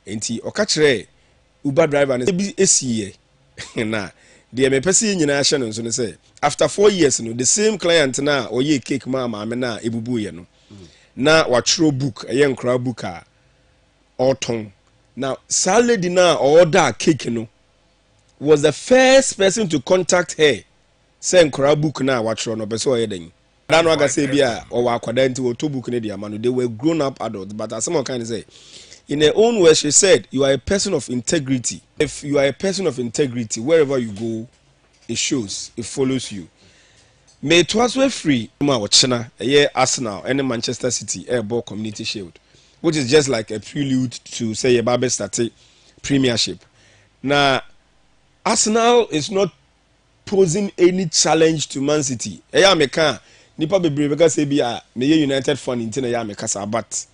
enti okachre Uber driver ne bi esiye na the me pese nyina ahye no so ne say after 4 years no the same client na o ye cake ma na ebubu ye no na watro book nkra book a autumn now salad na order cake no was the first person to contact her say nkra book na watro no person oyeden na no aga say bia o wa akwada nti o to book ne dia mano they were grown up adults but as someone kind of say in her own words she said you are a person of integrity. If you are a person of integrity wherever you go it shows, it follows you. May it was free China, Arsenal and Manchester City Airball Community Shield, which is just like a prelude to say a Barber State Premiership. Now, Arsenal is not posing any challenge to Man City. Nipa bebre because say be United fan in Mekasa, but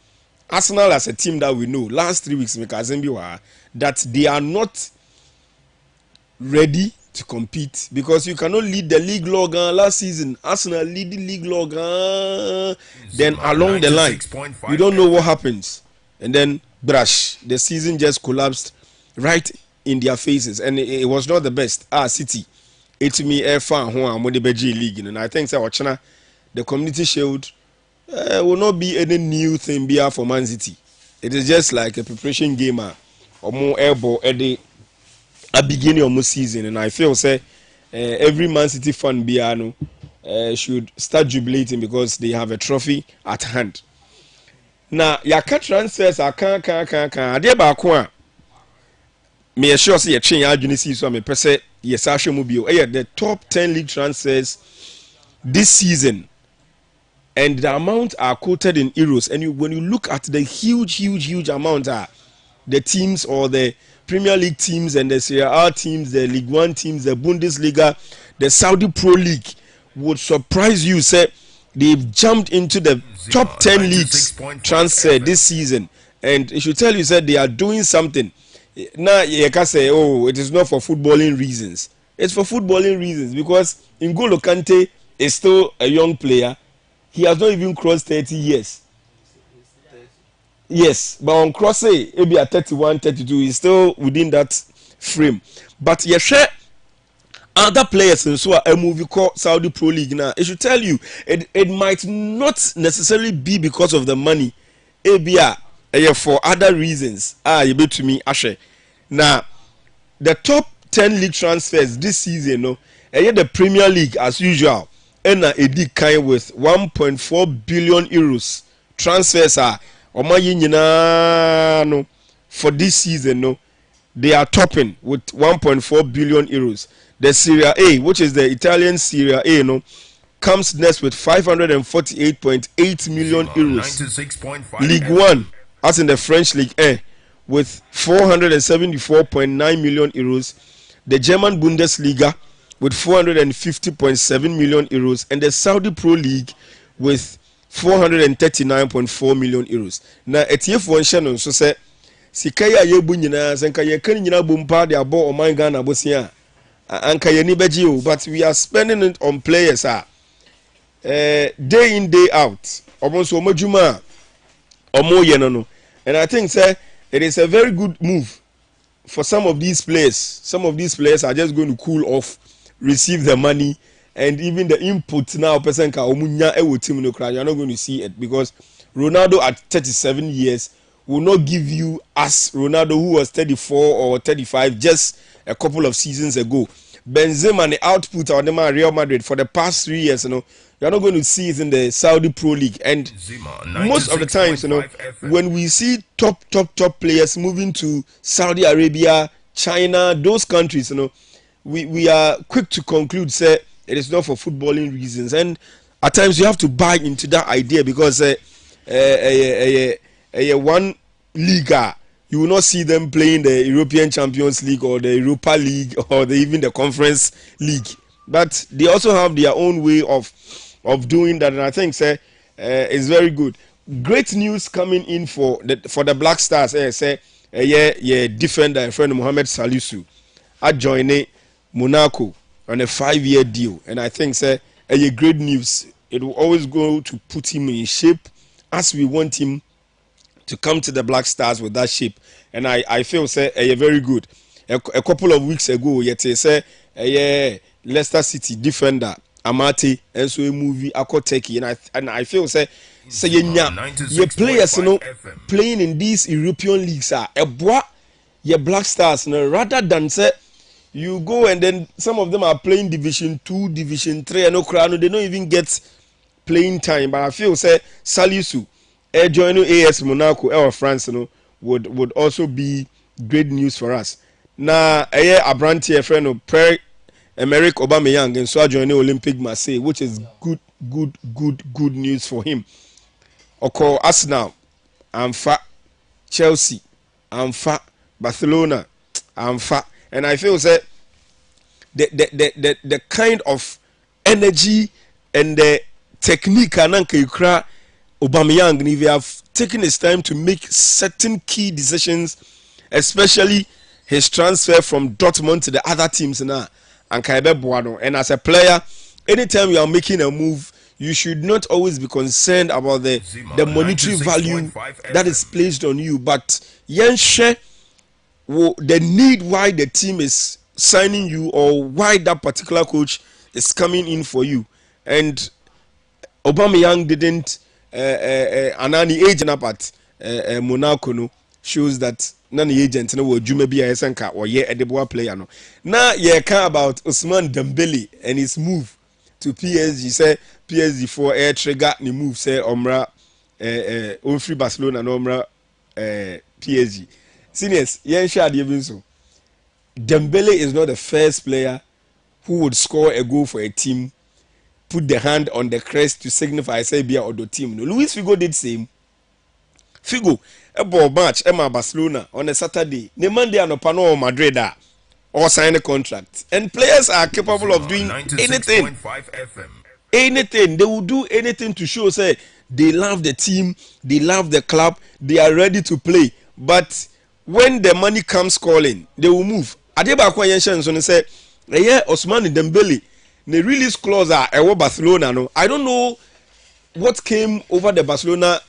Arsenal as a team that we know last 3 weeks that they are not ready to compete because you cannot lead the league log last season. Arsenal lead the league log then along the line you don't know what happens and then brush the season just collapsed right in their faces and it was not the best. City it me air fan who are league and I think China the community shield will not be any new thing for Man City. It is just like a preparation game or more airball a beginning of the season, and I feel say every Man City fan should start jubilating because they have a trophy at hand. Now, yaka transfers are can. Ade ba ko a me sure say you train adwene see so me pese yes ahwe the top 10 league transfers this season. And the amount are quoted in euros, and when you look at the huge amount the teams or the Premier League teams and the Serie A teams, the League One teams, the Bundesliga, the Saudi Pro League would surprise you. Say they've jumped into the top 10 leagues transfer this season, and it should tell you that they are doing something. Now you can say, oh, it is not for footballing reasons. It's for footballing reasons because N'Golo Kante is still a young player. he has not even crossed 30 years. Yes, but on cross maybe at 31, 32, he's still within that frame. But you share other players and so a movie called Saudi Pro League now. It should tell you it might not necessarily be because of the money. ABA for other reasons. You bet to me, Ashe. Now, the top 10 league transfers this season, no, the Premier League as usual, and a big kind with 1.4 billion euros transfers are no, for this season, no, they are topping with 1.4 billion euros. The Serie A, which is the Italian Serie A, no, comes next with 548.8 million euros. League One, as in the French League A, with 474.9 million euros. The German Bundesliga with 450.7 million euros, and the Saudi Pro League with 439.4 million euros. Now, ETF one channel so say sikaya yebu nyina senka ye kan nyina bompa de abo o man Ghana bosia anka ye ni beji o, but we are spending it on players day in day out almost omajuma omo ye no. And I think say it is a very good move for some of these players. Some of these players are just going to cool off, receive the money, and even the input now person ka omunya ewo team no cry. You're not going to see it because Ronaldo at 37 years will not give you as Ronaldo who was 34 or 35 just a couple of seasons ago. Benzema and the output of them at Real Madrid for the past 3 years, you know, you're not going to see it in the Saudi Pro League. And most of the times, you know, when we see top players moving to Saudi Arabia, China, those countries, you know, we are quick to conclude, say, it is not for footballing reasons. And at times you have to buy into that idea because one league, you will not see them playing the European Champions League or the Europa League or even the Conference League. But they also have their own way of doing that, and I think it's very good. Great news coming in for the Black Stars. Defender friend Mohamed Salisu joining Monaco on a 5-year deal, and I think great news. It will always go to put him in shape as we want him to come to the Black Stars with that shape, and I feel very good. A couple of weeks ago, Leicester City defender Amate and so a movie Akoteki, and I feel your players, you know, playing in these European leagues are a boy your Black Stars, you know, rather than say you go and then some of them are playing Division 2, Division 3, and no crown, they don't even get playing time. But I feel Salisu joining AS Monaco or France, you know, would also be great news for us. Now, Abranti, a friend of Emerick Aubameyang, and so joining Olympique Marseille, which is good news for him. Oko Arsenal, Amfa, Chelsea, Amfa, Barcelona, Amfa, and I feel the kind of energy and the technique Ananka Ukra Aubameyang, if you have taken his time to make certain key decisions, especially his transfer from Dortmund to the other teams now, and as a player, anytime you are making a move, you should not always be concerned about the monetary value that is placed on you, but the need why the team is signing you or why that particular coach is coming in for you. And Aubameyang didn't anani agent up at Monaco no shows that none agent no will jume be a senka or ye edeboa player no. Now ye care about Ousmane Dembele and his move to PSG. Say PSG for air trigger ni move say omra free Barcelona no omra PSG. Seniors, yen share the even so. Dembele is not the first player who would score a goal for a team, put the hand on the crest to signify say be or the team. No, Luis Figo did same. Figo a ball match Emma Barcelona on a Saturday. The Monday and Pano Madrid or sign a contract. And players are capable of doing anything. Anything. They will do anything to show say they love the team, they love the club, they are ready to play. But when the money comes calling, they will move. Adeba kwa yenshen so say Ousmane Dembele the release clause are Barcelona no. I don't know what came over the Barcelona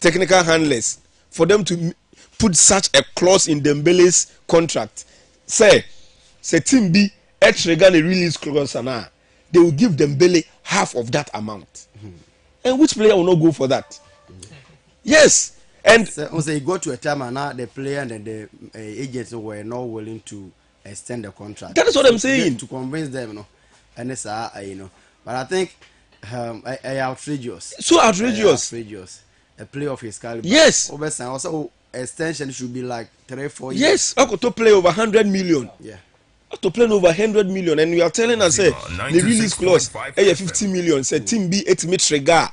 technical handlers for them to put such a clause in Dembele's contract. Say team B trigger a release clause and they will give Dembele half of that amount. And which player will not go for that? Yes. And so you go to a time and now the player and the agents were not willing to extend the contract. That is what I'm saying. To convince them, you know. And it's but I think I outrageous. So outrageous. Outrageous. A player of his caliber. Yes. Also extension should be like 3-4 years. Yes, I could to play over 100 million. Yeah. To play over 100 million, and you are telling us the release clause 50 million. Say team B 8 trigger.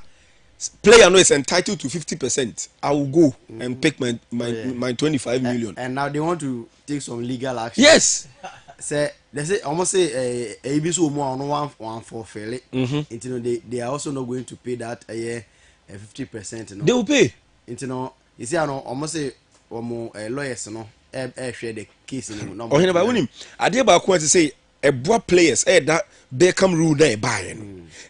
Player no is entitled to 50%. I will go and pick my 25 million. And now they want to take some legal action. Yes. Say they say almost say a BSO more on one for fairly. You know they are also not going to pay that a year 50%. You know. They will pay. You know you see I know almost say lawyers no share the case in no. Oh, here by winning. I did about to say a boy players that Beckham rule there buy.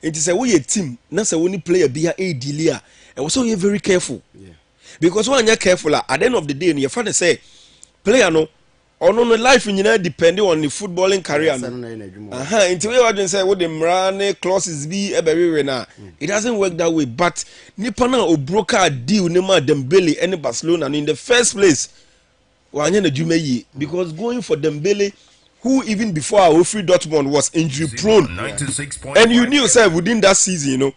It is a way a team. Not say only player be a dealer. And also you're very careful. Yeah. Because when you're careful, at the end of the day, your father say player no. Or no life in depending on the footballing career. Until we were say what the Mrane clauses be it doesn't work that way. But Nipana or broker a deal Nema Dembele and Barcelona and in the first place. Because going for Dembele, who even before our free Dortmund was injury prone, and you knew sir within that season, you know,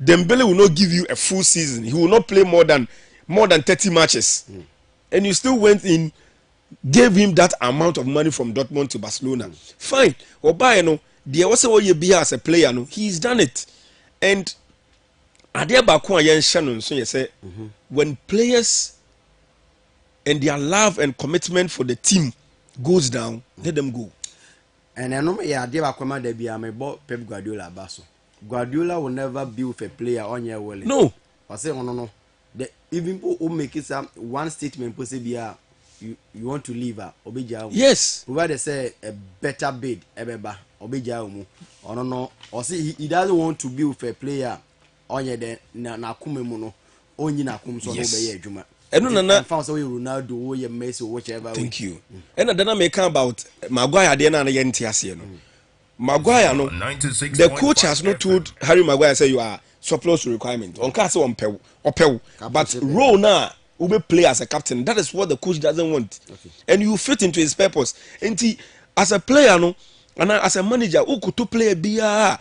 Dembele will not give you a full season. He will not play more than 30 matches, and you still went in, gave him that amount of money from Dortmund to Barcelona. Fine, or by you know, there was a be as a player, no, he's done it, and Shannon, so you say when players and their love and commitment for the team goes down, let them go. And I know yeah, they are coming there be Pep Guardiola basso. Guardiola will never be with a player on your well. No. I say no. The even who make it some one statement possibly you want to leave Obija. Yes. Provided they say a better bid ebeba Obija umu. Or no. Or see he doesn't want to be with a player on your then na kume muno. Only na kum so no juma. And found away Ronaldo, Messi, whichever. Thank you. And then I make about Maguire. Then I no. Maguire no. The coach has not told Harry Maguire say you are surplus to requirement. On cast on pew or pew. But role now will play as a captain. That is what the coach doesn't want. Okay. And you fit into his purpose. And as a player no, and as a manager, who could to play a BR.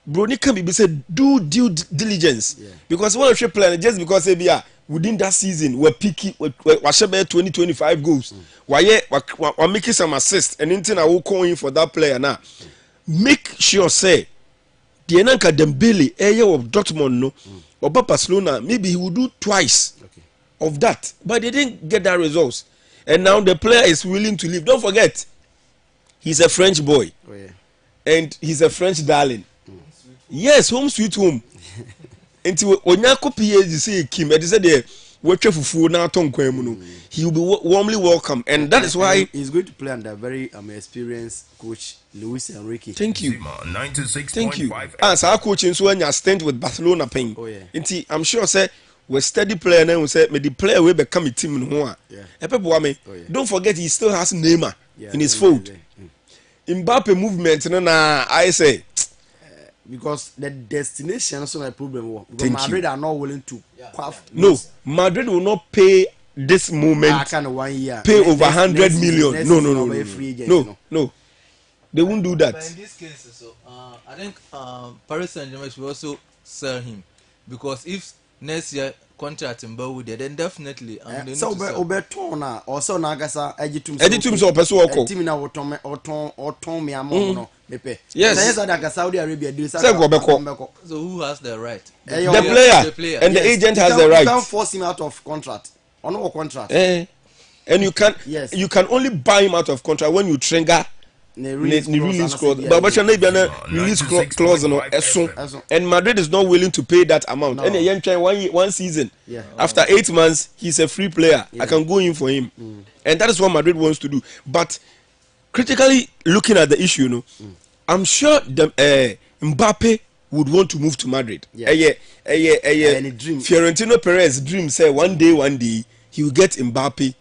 Brony can be said do due diligence. Yeah. Because one of your player just because they be within that season we're picky we 20-25 goals. We're making some assists and anything I will call in for that player now. Make sure say the Enanka Dembele area of Dortmund no or Barcelona maybe he will do twice of that, but they didn't get that results. And now the player is willing to leave. Don't forget, he's a French boy. Oh, yeah. And he's a French darling. Yes, home sweet home. Until when you copy say Kim, they said they work for now he will be warmly welcome, and that is why he's going to play under very experienced coach Luis Enrique. Thank you. Thank you. As our coaching so when you stint with Barcelona paying. Oh yeah. Until I'm sure say we steady player now we say may the player will become a team in one. Yeah. Don't forget he still has Nzema in his fold. Mbappe movement I say because the destination is not a problem. Madrid are not willing to. No, Madrid will not pay this moment. Kind of 1 year. Pay over 100 million. No. They won't do that. But in this case, I think Paris Saint-Germain should also sell him because if next year contract in Bawu there, then definitely. So Obertona also Nagasa Editum so person oko. Team na oton me amono mepe. Yes. Saudi Arabia do so who has the right? The player. And the agent has the right. You can't force him out of contract. Or no contract. And you can only buy him out of contract when you trigger release clause. But you release clause no eso. And Madrid is not willing to pay that amount. No. And a try one season. Yeah. After 8 months, he's a free player. Yeah. I can go in for him. And that is what Madrid wants to do. But critically looking at the issue, I'm sure Mbappe would want to move to Madrid. Yeah. Any dream. Fiorentino Perez dream say one day he will get Mbappe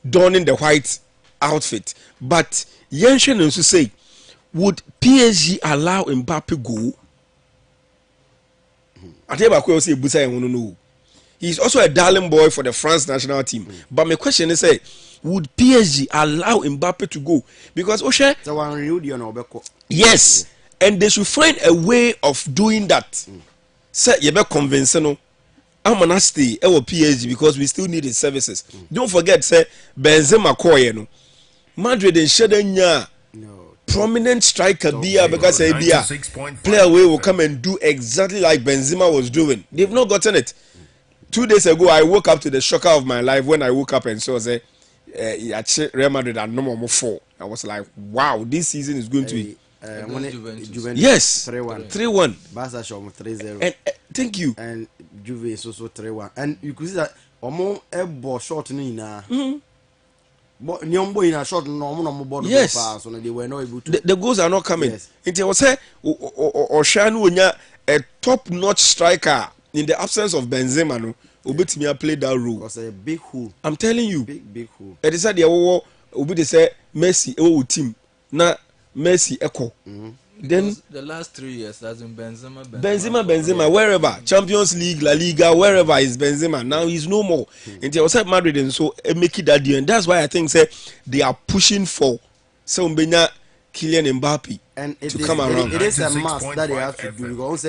donning the white outfit. But Yenshen also say, would PSG allow Mbappe go? I tell you say Busa I want to know. He's also a darling boy for the France national team. But my question is, would PSG allow Mbappe to go? Because Oshe, yes, and they should find a way of doing that. Say you be convincing. I'm gonna stay at PSG because we still need his services. Don't forget, say Benzema koye Madrid and Shedenya. Prominent striker Bia because Bia player will come and do exactly like Benzema was doing. They've not gotten it. 2 days ago, I woke up to the shocker of my life when I woke up and saw say Real Madrid are number 4. I was like, wow, this season is going to be yes 3-1. Barca show 3-0. And thank you. And Juve is also 3-1. And you could see that Omo Ebo short na. But Nyombo in a short no board. Yes. So they were not able to. The goals are not coming. Yes. It was say Oshanu a top-notch striker in the absence of Benzema no. Obetimi play that role. Was a big hole. I'm telling you. Big hole. It is said they obi they say Messi team na Messi echo. Then the last 3 years has been Benzema wherever Champions League, La Liga, wherever is Benzema. Now he's no more. And they was at Madrid and so make it that deal. And that's why I think say they are pushing for some Kylian Mbappe and to come around. It is a must that they have to do because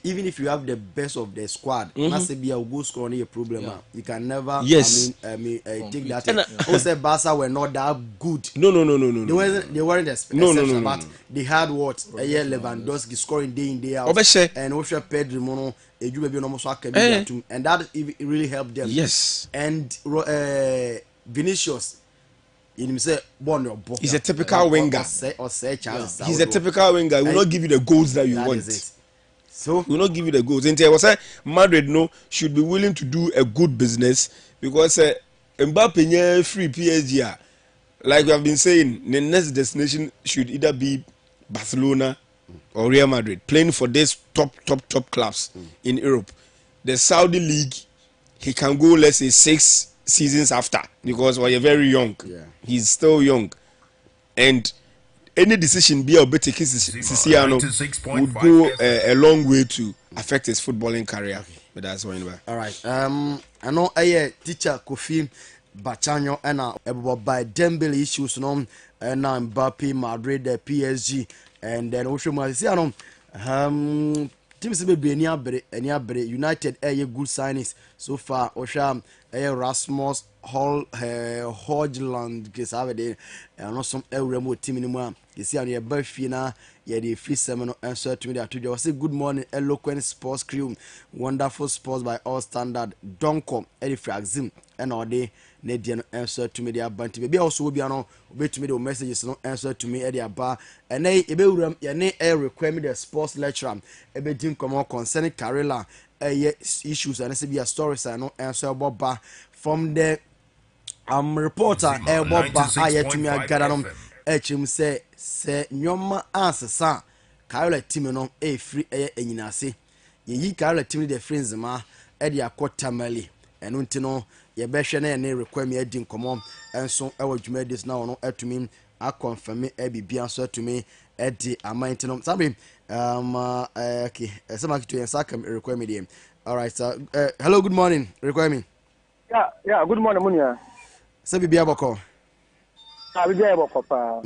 even if you have the best of the squad, Nasebia will go score on a problem. Yeah. You can never. Yes. Take that. Also, Barca were not that good. No. They weren't exceptional, but they had what a year Lewandowski scoring day in day out, Obeshe. and also Pedro Mono, and that really helped them. Yes. And Vinicius. He's a typical winger. He's a typical winger. He will not give you the goals that you want. So he will not give you the goals. And I was saying Madrid should be willing to do a good business because Mbappe free PSG. Like we have been saying, the next destination should either be Barcelona or Real Madrid, playing for these top clubs in Europe. The Saudi League, he can go, let's say, 6 seasons after because we're very young. Yeah. He's still young. And any decision be a better Siciano would go a long way to affect his footballing career. But that's one way. All right. I know a teacher Kofi Bachanyo and by Dembele issues no and now Mbappe, Madrid, the PSG, and then also Marciano. Teams be any United good signings so far. Osha Rasmus Hodgland case have there and some remote team anymore. You see on your birthday now, the free seminar answer to me that today. I say good morning, eloquent sports crew, wonderful sports by all standard. Donko, Eddie Fragzim, and all day. Nedian answer to me the banty. Maybe also will be on wait to me the messages no answer to me Eddie Aba. And they require me the sports lecturer. Everything come on concerning Karela issues and be a stories I no answer Boba from the reporter Boba I to me I got on him say nyoma answer sa Karela team no free enyinase. Ye Karela team the friends ma Eddie akota mali and untino ye behwe na ye require me adi nkomo enso ewo dwuma dis na ono atumi a confirm e bibia so atumi edi amantino sabi okay sama kitu yen sakam require me dem. All right sir. Hello, good morning, require me. Yeah, good morning munia. Sabi bia boko bia boko pa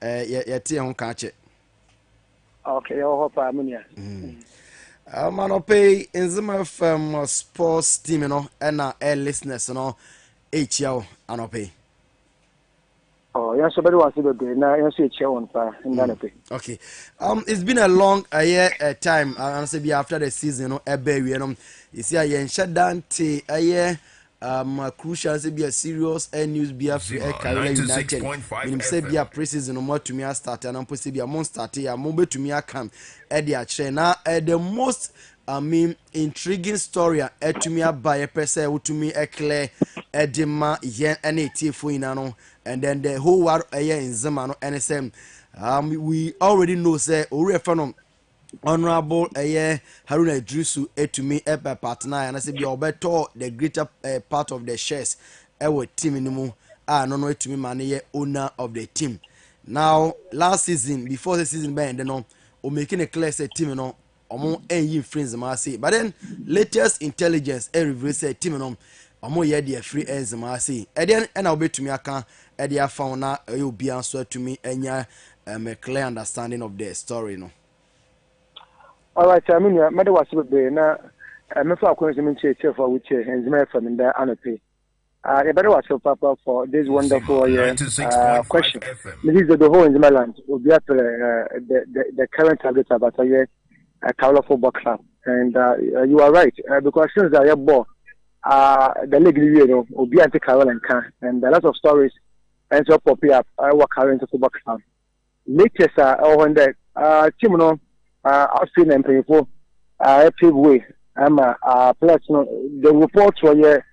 ye tie ho ka che. Okay, yo hopa munia. Manope Nzema from sports team and air listeners HL anope. Oh, yes, somebody wants to do now. Yes, it's your own pa in Danope. Okay. It's been a long time. I say be after the season, you see, I shut down to a year. Crucial say be a serious news be a Carolina United. When say be a preseason more to me a start and I'm possibly a month start here. Move to me a come. Now the most intriguing story to me by a person to me a clear edema yen NAT for inano and then the whole world in Nzema and SM. We already know say Ore Fanom honorable Haruna Idrisu etumi ebe partner and I say be obeto the greater part of the shares ewo team ni mu no etumi man ye owner of the team. Now last season before the season bend no o making a clear say team no omo enyi friends ma say but then latest intelligence reveal say team no omo ye the free ends ma say e den na obetumi aka e dey found na obi anso atumi enya a clear understanding of the story no. All right, I mean, my was be na me for acquaintance for which Nzema from the anope. The better was so papa for this wonderful question. This is the whole Nzema land will be at the current target about a Kaula football club, and you are right because since I have bought the league review will be anti Kaula and a lot of stories and so pop up our current football club. Latest on that team no. I've seen them people pave way. Plus the reports were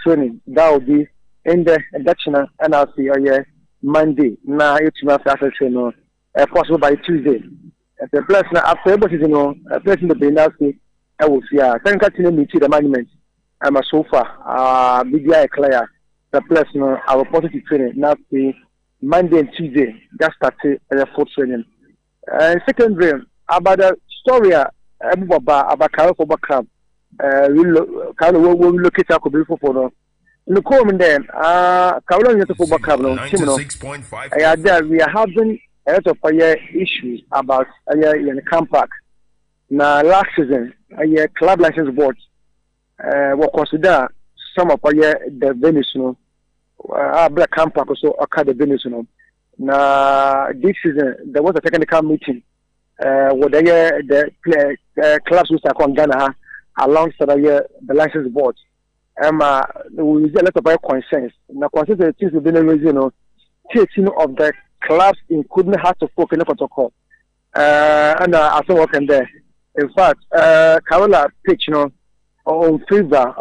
training that will be in the induction and I'll see Monday. Now it's my after training possible by Tuesday. The plus after everybody place in the Benasi I will see can continue me to the monument. I'm a sofa BDI clear the plus I will positive training now see Monday and Tuesday that started full training. Secondly about the story about Carol for Backup, we locate our beautiful photo. In the comment then, Carol for Backup, we are having a lot of issues about in the camp park. Now, last season, a club license board will consider some of the venues, black camp park also occurred the venues. Now, this season, there was a technical meeting. The clubs which are on Ghana alongside the license board. We use a lot of concerns. Now, consider the things within the reason, taking of the clubs including have to focus in the protocol. And I think working there. In fact, Karola pitch, on favor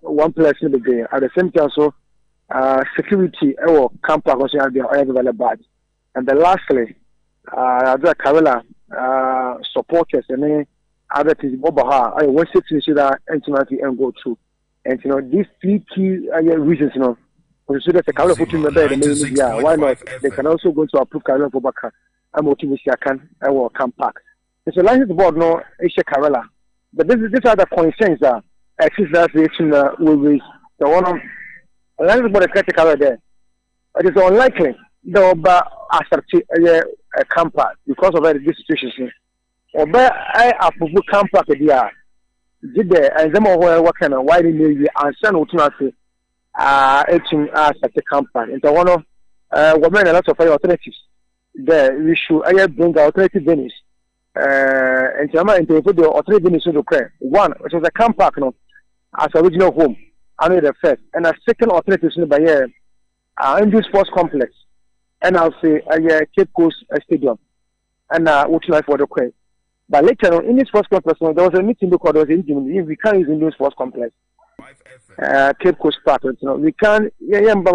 one place in the day. At the same time, so security or camp also are very bad. And then lastly. The Karola supporters and other things Bobaha I want to see that intimacy and go through. And these three key reasons, consider the Karola put in the bed and why not? They can also go to approve Karola for Baka. I'm motivated can I will come back. It's a license board no Asia Karola. But these are the concerns that exist that reaction will raise. The one on license board critical there. It is unlikely the accept a camper because of this situation. Or I approve camper there. Did the and them what kind of why they may answer ultimately etching such a camper. And the one of women a lot of alternatives. There we should bring alternative venues. And the alternative venues to clear. One, which is a camp park as original home. I know the first. And a second alternative by in this sports complex. And I'll say Cape Coast Stadium and what life for the quay. But later on in this sports complex, there was a meeting because there was an we can't use in this sports complex. Cape Coast Park, we can't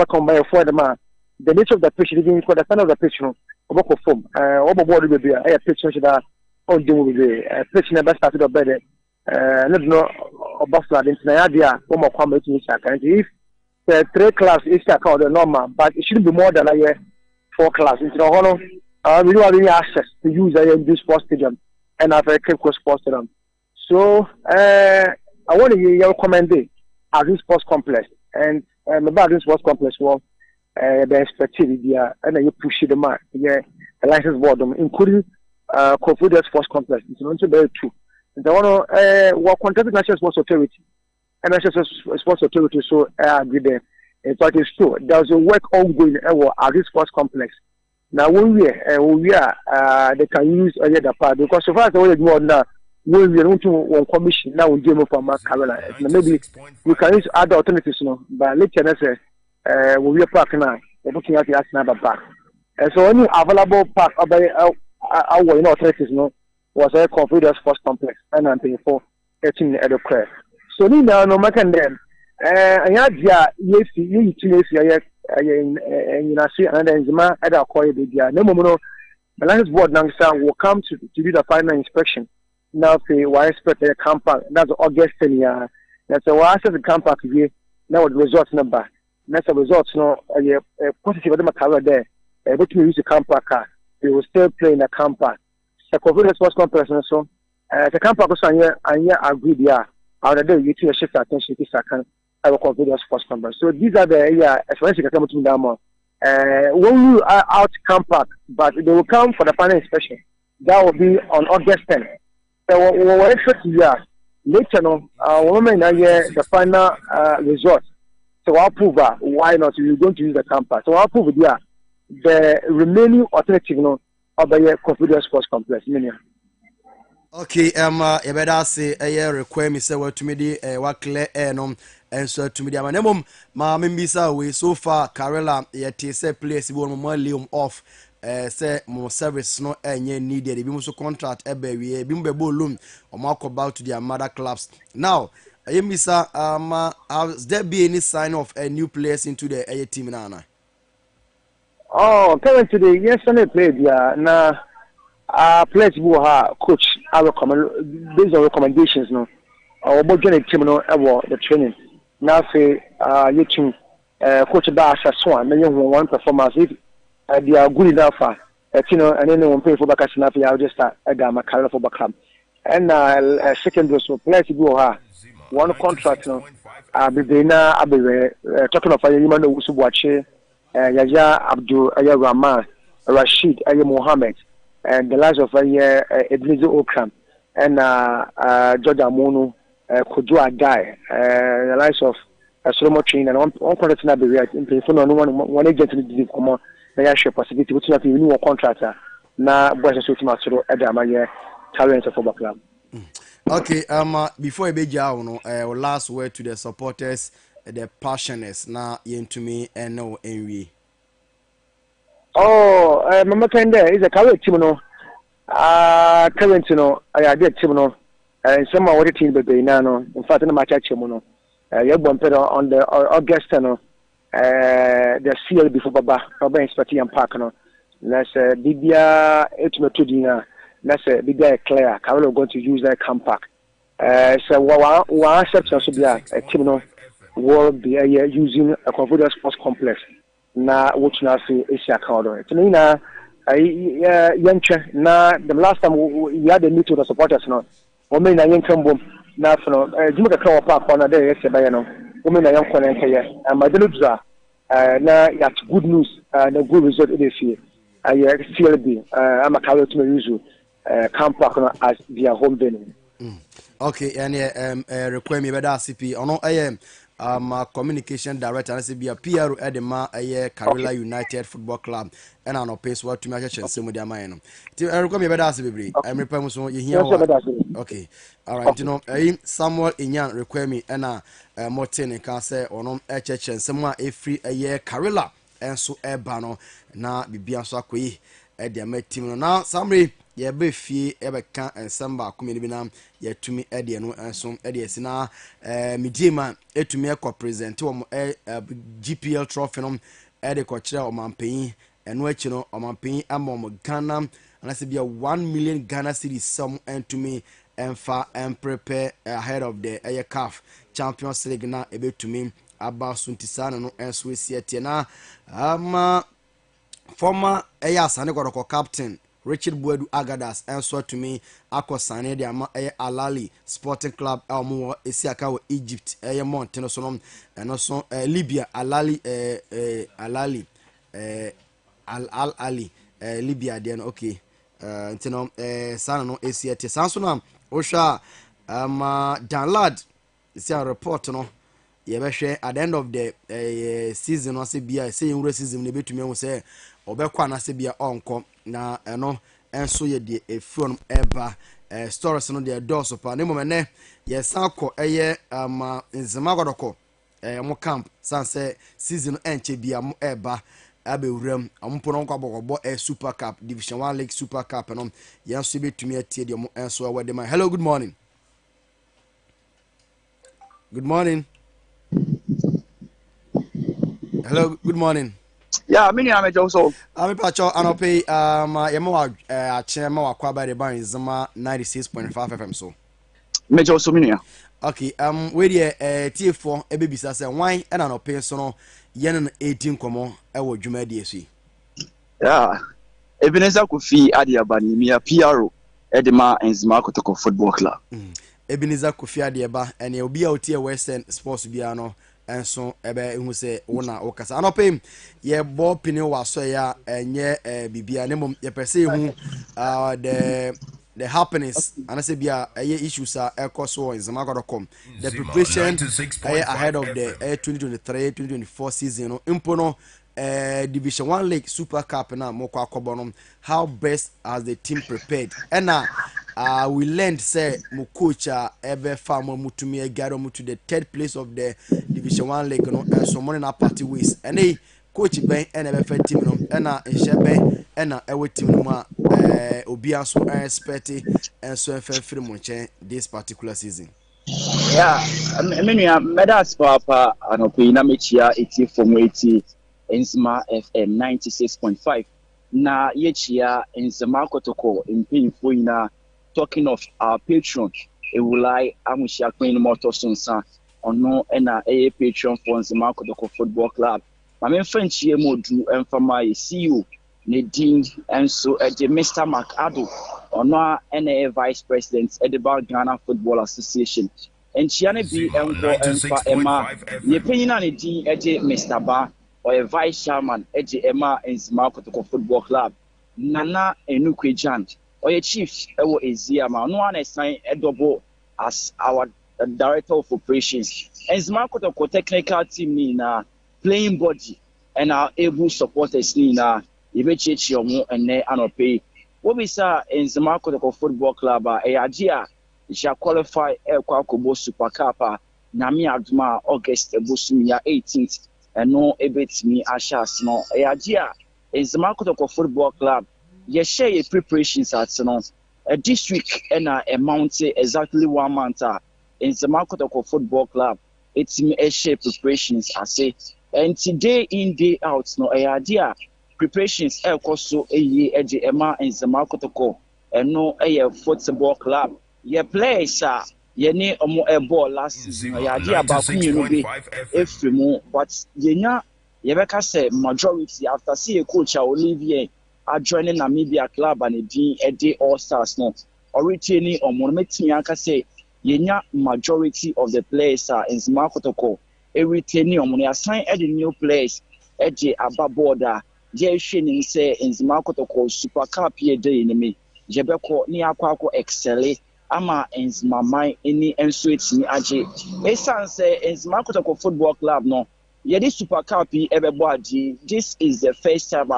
combine for the man. The nature of the pitch, even for the kind of the pitch, about foam, over board will be a pitch that all day will be a pitch never started up better. Not know about flood into the idea, one more comment in if the 3 clubs is account the normal, but it shouldn't be more than a year. 4 classes. We don't have any access to use this sports stadium and have a Cape Coast sports stadium. So I want to recommend it as this sports complex and about this sports complex the expertise there and then you push the mark. The license board including Confederate Sports Complex. It's not very true. And I want to work contact National Sports Authority and National Sports Authority so I agree there. In fact, it's true. There's a work ongoing at this sports complex. Now, when we are, they can use the part because so far as the way more now, when we are into one commission now, we deal from Carolina. Maybe we can use other alternatives, but later, let's say, when we are parking now, we're looking at the Arsenal park. And so, any available park about our alternatives, was a Confederate Sports Complex, and I'm paying for 18 at the prayer. So, now, no matter then. I had you see, and Nzema at our coy, no the license board now will come to do the final inspection. Now say why expect a camper that's August 10 year. That's a why access the camper here. Now the results number. That's a results no positive of the matter there. But we use the camper car. We will still play in the camper. The COVID sports complex so the camper goes on here and here agreed yeah. How the day you take shift attention to second I will consider sports complex. So these are the as far as you can come to them when we are out camper, but they will come for the final inspection. That will be on August 10. So we're interested here. Later on, women are here the final result. So I'll prove why not we're going to use the camper. So I'll prove here the remaining alternative of the Confederate Sports Complex. Okay, you better say a require me say what to me the what clear no and so to me the minimum ma membisa we so far Carella yet say place we more lium off say more service no enye needed be so contract ebe we be mbebo loom or mark about to their mother clubs now yembisa has there be any sign of a new players into the team now? Oh, currently yesterday played na players who are coach I recommend based on recommendations no or about joining team no about the training now say you team coach ba asaswa many one performance if they are good enough you know and then one play for back na I'll just start my career for back club and second so players who are one contract no be na abe talking of you man no Usubuache Yaya Abdul Rahman Rashid Mohammed and the likes of Ebenezer Okram and George Amono, Kojo Adai, the likes of Solomon Train and one contract in Abbey in telephone on one agent in the Common, the Asia possibility, which is a new contractor. Now, Boys and Sutima Soro Adamaya, talent of football club. Okay, before I begin, last word to the supporters, the passionate now into me and no envy. Oh, Mama Kende is a current team, no. Current, I did team, no. And some of the team, but they know, in fact, in the match, no. You have one on the August, no. The CL before Baba, Inspector and Park, no. Let's Bibia, Etmetudina, let's Bibia Claire, Carol going to use that compact. So, one exception should be a team, no, will be using a Confederate Sports Complex. Na which na see Asia Corridor. To me na yenche na the last time we had a meeting with the supporters no. Women na yenche bom na for Jimmy Kawa Park on there yesterday no. Women na yenche na yenche and my deluxa na yat good news the good result this year. I CLB I'm a career to use camp park as their home venue. Okay, and require me better CP ono communication director and say be a PR Edema Carolina United Football Club and an pace what to make a chance with their mind. Require me better CP. I'm repairing so you hear. Okay, all right. You know, Samuel Inyan require me and Martin can say on HH and someone a free a year Carolina and so bano na bibia so akoi their team now summary ye be fie e be kan ensamba komedi binam ye tumi e de no enso e de sina Nzema etumi e ko present wo GPL trophy no e de ko kire o mampan eno achi no o mampan amom Ghana anase bia 1 million Ghana cedis some entumi emfa and prepare ahead of the CAF Champions League na e betumi aba suntisana no enso esiete na former Asane Kodoko captain Richard Buedu Agadas and so to me Akosane de ama Alali Sporting Club Elmo Esiaka Egypt Monteno sonom and also Libya Alali Al Ali Libya then okay ntino sana no Esiate Sansonam Osha Danlad is a report no yebehwe at the end of the season no say bia say in season ne betumi ho say obekwa na say bia onko na eno enso ye de efron eba stories no de doors pa ne momene ye sanko eye Nzema godoko mo camp san say season enche bia mo eba abewuram ampo no kwabogbo Super Cup Division 1 League Super Cup no ye enso betumi atie de mo enso awade man. Hello, good morning. Good morning. Hello, good morning. Yeah, many am also. I'm pacho anope yema achema wa kwa by the bar Nzema 96.5 FM so. Major also many. Okay, we dey T4 ebebisa say why and anope so no yen no 18 komo e wo dwuma die so. Yeah. Ebenezer Kofi Adiabani mia PRO Edema Nzema Kotoko Football Club. Ebenezer Kofi Adiaba and e obi a otie Western Sports bia no enso ebe hu se wona wokasa anope ye ball pini wa so ya enye bibia ne mom ye pese hu the happiness and I say bia issues are ekoso nzema.com the preparation ahead of the 2023-2024 season no impo no Division 1 League Super Cup na mokwa akobo how best has the team prepared and we learned say mo coach ever farm mutumi agaro mu to the third place of the Division 1 League no and so money na party ways and coach Ben and ever team no and nhye Ben and ewe team no ma obi aso expect and so free mo nche this particular season. Yeah, I mean, medals papa anopina mechia 80 from 80 Nzema FM 96.5 na yechia Nzema Kotoko impinfo ina talking of our patron Ewulai Amushia Queen Motosonsa ono na patron for Nzema Kotoko Football Club. My main friend Chiemodu and from my CEO Nadine and so the Mr. McAddo ono na vice president at the Ghana Football Association. And Chiane B and Emma, ye penina ni din eje Mr. Ba or a vice chairman eje Emma Nzema Kotoko Football Club. Nana Enukwejan or a chief ewo Eziama. No one assign a double as our director of operations. Nzema Kotoko technical team ni na playing body and our able supporters ni na ibechechi omo ene anope. What we say Nzema Kotoko Football Club ajia shall qualify Elkwa Kobo Super Cup Nami Aduma August Ebusumia 18th and no ebit me ashas no Ajia is the Makotoko Football Club. Ye share your preparations at a district and a month exactly 1 month in the Makotoko Football Club. It's me a share preparations I say and today in day out no idea preparations Elkoso a ye edge Emma in the Makotoko and no a football club. Ye players ye ne omo ball last season ya dia ba kunye be efremu but yenya ye beka say majority after see a coach Olivier joining Namibia club and din ede all stars no already ni omo metimi aka say yenya majority of the players in Nzema Kotoko retain omo ya sign the new players ede aba border ye hwenim say Nzema Kotoko Super Cup ye dey ni me je beko ni akwa excel ama Nzema mai any enso etimi age esan say Nzema Kotoko Football Club no ye di Super Cup ebebo age this is the first time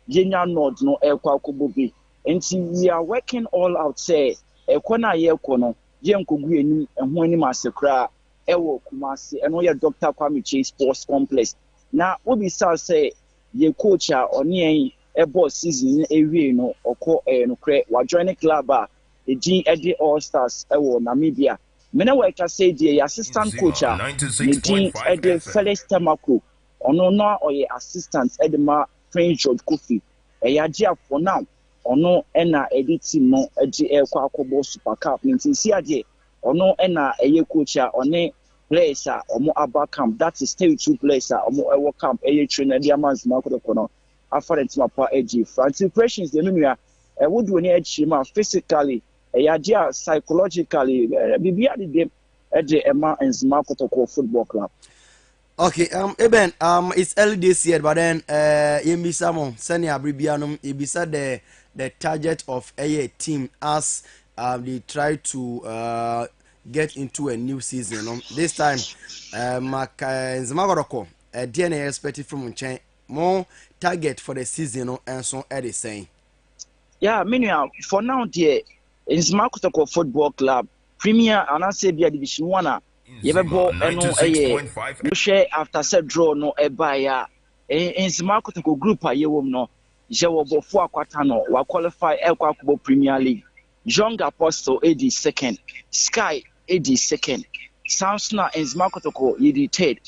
yenya nod no ekwa kobobi enti we are working all out say ekona ye ekono ye nkogu eni eho ani masekra ewo Kumasi eno ye Dr. Kwame Chase Sports Complex na obi say ye coach oni ebo season ewie no okọ no kre wa join club Edi Eddie All Stars ewo Namibia. Mena weka say the assistant coach Edi Eddie Felix Tamako. Ono no oye assistant Edema Prince George Kofi. Eyajia for now. Ono ena Eddie team no Eddie Ekwa Akobo Super Cup. Ninti si ade. Ono ena eye coach one players omo aba camp. That is 32 players omo ewo camp eye trainer dia Nzema Kotoko no. Afare timapa Eddie. Francis Precious de menua would woni echima physically Yadia psychologically bibia de Emma Nzema Kotoko Football Club. Okay, Eben, it's early this year, but then Yembisa mo senior Bribianum, Ibisa the target of a team as they try to get into a new season. This time, Nzema Kotoko, DNA expected from Chen more target for the season, and so Eddie saying. Yeah, meaning for now, dear. Nzema Kotoko Football Club Premier Anasebia Division 1 yebebo eno eye share after set draw no ebaya Nzema Kotoko group ayewom no jewo bofo akwata no wa qualify Elkwa Kubo Premier League Young Apostle AD second Sky AD second Samsona Nzema Kotoko yedi third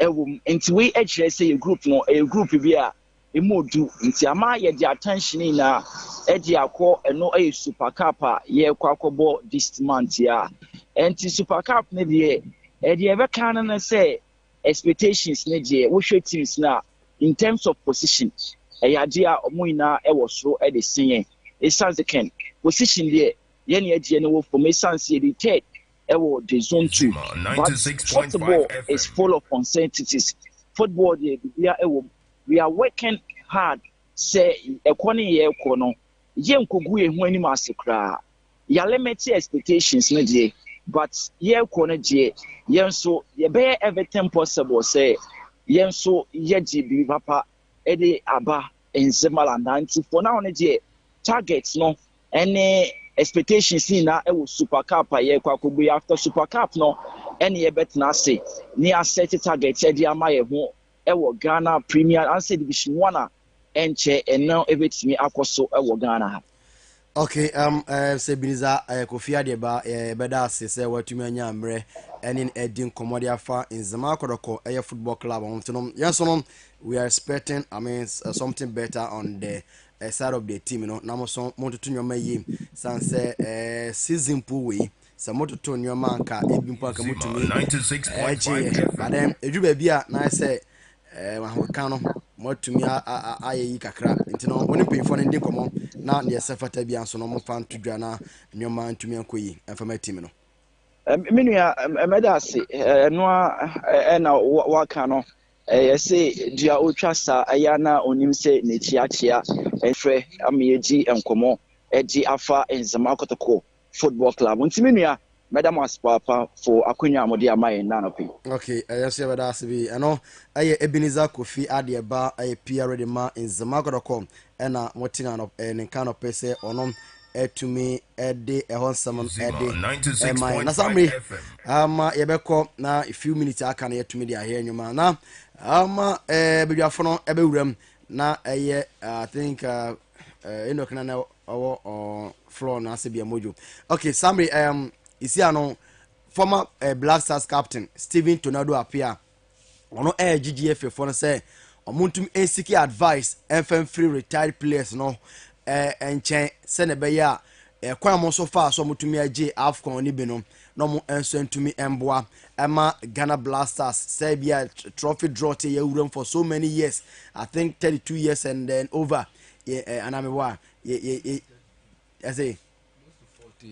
ewom enti we say a group no a group bia emodu nti ama ye the attention na e di akọ eno e super cup ye kwa akọbọ this month ya enti super cup ne de e de ebe kan na say expectations ne de wo hwe teams na in terms of position yade a omo ina e wo soro e de sen e second position there ye ne ade ne wo formation se the third e wo the zone 2 but football is full of uncertainties football there we are working hard say ekone ye ekono ye nkogu ye hu anim asekra ya limit expectations ne there but ye ekono je ye nso ye be everything possible say ye nso ye ji bi papa e de aba Nzema landanti for now ne je targets no any expectations na e wo super cup ye kwakobu after super cup no any ye bet na say ni set target e de ama ye ho e wo Ghana Premier and say Division 1 enche eno ebetimi akoso e wo Ghana ha. Okay, say Biniza Kofi Adeba beda say watumi anya amre enin edin komodia fa Nzema Kodoko football club on tonom yes we are expecting something better on the side of the team na so monto nyoma yi san say season pool we so monto to nyoma nka ebimpo aka mutumi 96.5 but then edu ba bia na say ka no motumi ayeyi kakra nti no woni pefo no ndi komo na ne sefata bia nso no mo fa ntodwa na nyoma ntumi ankoyi afama team no menua medase no na waka no say dia otwa sa aya na onim se ne chiachia ehwe ameji enkomo edi afa Nzema Kotoko football club nti menua Madam Aspapa for akonya amode amaye na no pe. Okay, yes we da sibi eno aye Ebenezer Kofi Adeba aye PR ready ma Nzema Kotoko na motinga no nka no pese onom etumi ede ehon samon ede na samri yebekọ na a few minutes aka na etumi dia here nyuma na bedwafo no ebewuram na eye I think enokna na owo floor na se bia mojo. Okay, samri isi ano former Black Stars captain Steven Tornado appear ono GGF for say omuntum ensiki advice FM free retired players no enchen se ne be ya kwan mo so far so mutumi age AFCON ni bi no no mo enso ntumi emboa ema Ghana Blasters say bia trophy draw te ya wuram for so many years I think 32 years and then over anamewa I say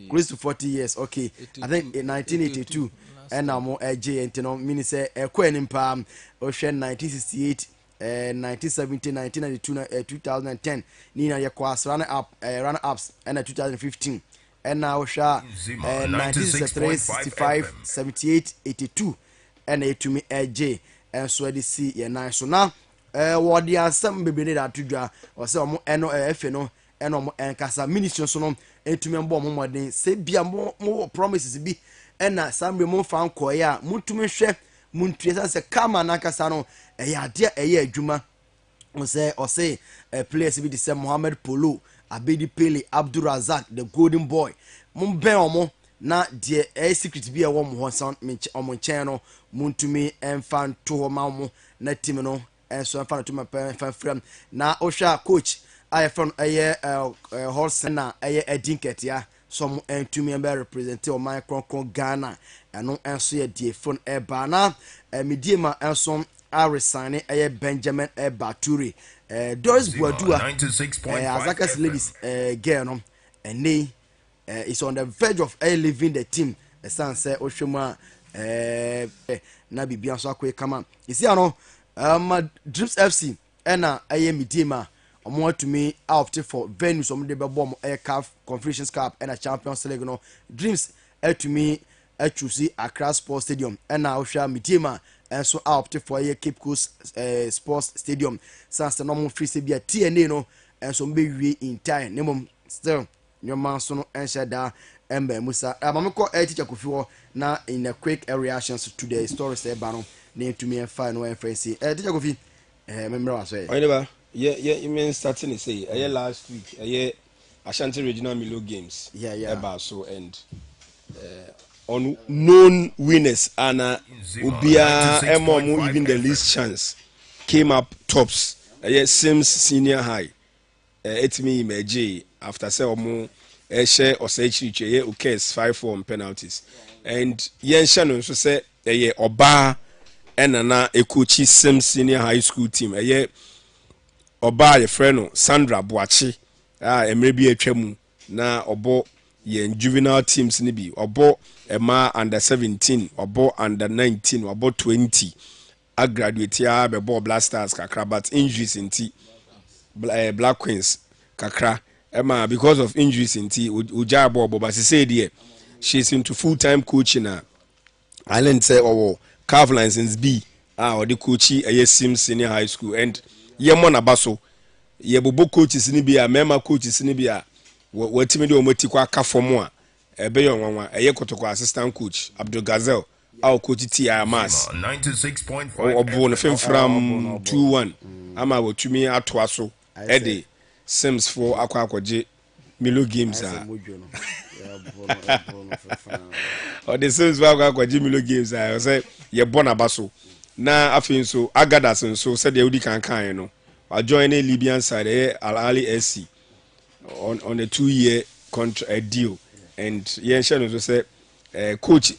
close to 40 years. Okay, 82, I think in 1982 and now more AJ and no mean say Quenin Palm Ocean 1968 1970 1992 2010 Nina Yakwas runner ups and 2015 and now 1963 65 78 82 and a to me AJ and so the see yeah nice so now what the some baby that to draw or some no no eno enkasa ministry so no etumi mbo momodin se bia mo promises bi ena samre mo fan koye a mutumi hwe muntue se kama na kasa no ya de eye adwuma o say players bi de se Mohamed Polo Abedi Pele Abdurazak the golden boy mo ben omo na de secret bi e wo mo hosan omo chen no muntumi enfan to ma mo na team no enso enfan to ma fan frame na ohwa coach I from a horse na a dinketia some entumi be represent o my kon Ghana eno enso ye die phone e bana mediema enso a resign Benjamin Baturi Doris Buadua Azakas ladies girl no and is on the verge of leaving the team san say ohwema na bibia so akwe kama isi ano Drips FC na mediema omo to me out for venues omo de be bom CAF Confederations Cup and a Champions League no Dreams to me choose Accra Sports Stadium and now share Mitima and so out for Cape Coast Sports Stadium sans no mo free se bia TNA no and so be we in time nemom still your man so no ensha da embe musa amameko teacher Kofi na in a quick reactions to the stories there bano name to me and find no FNC teacher Kofi member was say yeah, you mean starting to say last week, Ashanti Regional Milo Games. Yeah. So and unknown winners and Ubia Emomu even the least chance came up tops Sims Senior High etimi emerge after say omo share osechiriche ye ukes 5-4 on penalties and yen hye no so say oba enana ekochi Sims Senior High School team oba ye friend no Sandra Boachi emre bi atwam na obo yen juvenile teams ni bi obo ema under 17 obo under 19 obo 20 a graduate ya be ball blasters kakra but injuries inti Black Queens kakra ema because of injuries inti uja ball but she said here she's into full-time coaching Island say Calf license B or the coachy Sims Senior High School and yemona baso ye bobo coaches ni bia mema coaches ni bia watimi de omoti kwa ka fomo a ebe yo nwanwa kotoko assistant coach Abdul Gazel our coach T Amas 96.5 obo no fem from 2-1 ama watumi atoa so ede Sims for akwaje Milo games or the Sims for akwaje Milo games say ye bona baso na afin so agada so said the udi kan no I join a Libyan side Al Ali SC on a 2-year contract deal and yen no say coach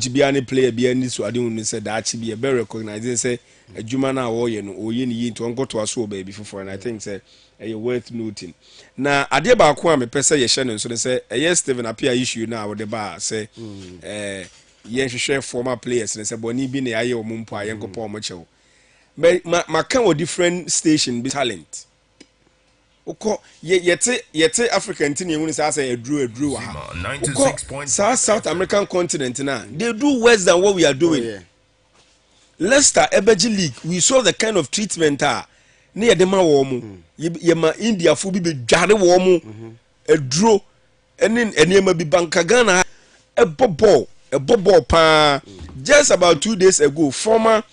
biani player biani so adun say that be a very recognizing say adwuma na wo ye no oye ni yinto onko to aso baby for and I think say worth noting na ade ba ko a me pese ye hye no so say Steven appear issue na wo de ba say yen hwehwe former players say boni bi na aye omumpo ayen ko pa omo chew ma can with different station be talent uko yete African tin you say a drew South American continent now they do worse than what we are doing. Leicester Ebeji League we saw the kind of treatment near the ma wo mu ye ma India fu bi dware wo mu a draw enema bi banka Ghana a ball pa just about 2 days ago former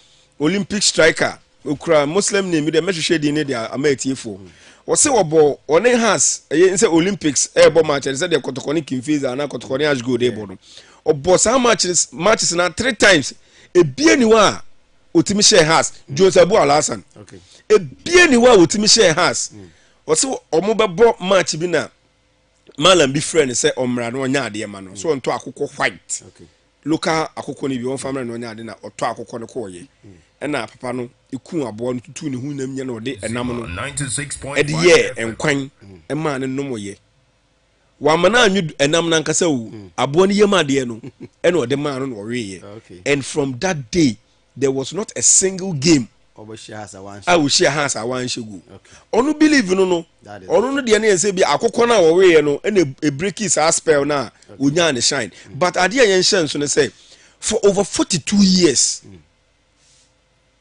Olympic striker okra Muslim name de mehwehwe di ne dia amaetiefo wo se wo bo one has say Olympics bo match say de kotokoni kimfiza na kotokoni ash go dey bono obo sa matches na 3 times e bie ni wa otimi share has Joseph Alasan okay e bie ni wa otimi share has wo se omo bebo match bi na malam bi friend say omra no nya ade ma no so onto akoko white okay local akoko ni bi won family no nya ade na oto akoko no ko ye ena papa no iku abo no tutu ne hu nam nya no de enam no 96.1 ede ye enkwan ema ne nomo ye wa mana anyu enam na nkasa wu abo ne yema de no ena ode ma no no we ye and from that day there was not a single game I will share has a one shegu onu believe no onu no de na say bi akoko na wo we ye no ena a break is a spell na onya ne shine but ade yen hye so ne say for over 42 years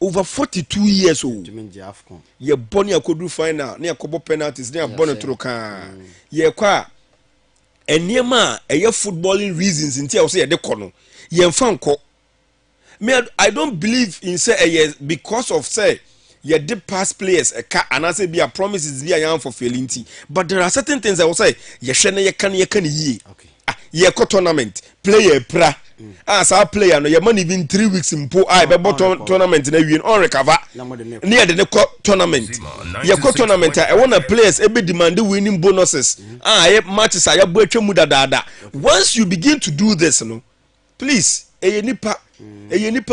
over 42 years old ye boni akodu final na yakobo penalties na boni troka ye kwa eniema eye footballing reasons ntia wo say ye de kono ye mfa nko me I don't believe in say because of say ye did pass players and I say be a promises be a young for failing but there are certain things I will say ye hwe ye kan ye okay ye ko tournament player pra as our player no your money even 3 weeks in po I be tournament na win on recover near the tournament your tournament I want players e be demand winning bonuses matches I bo atwa dada once you begin to do this no please nipa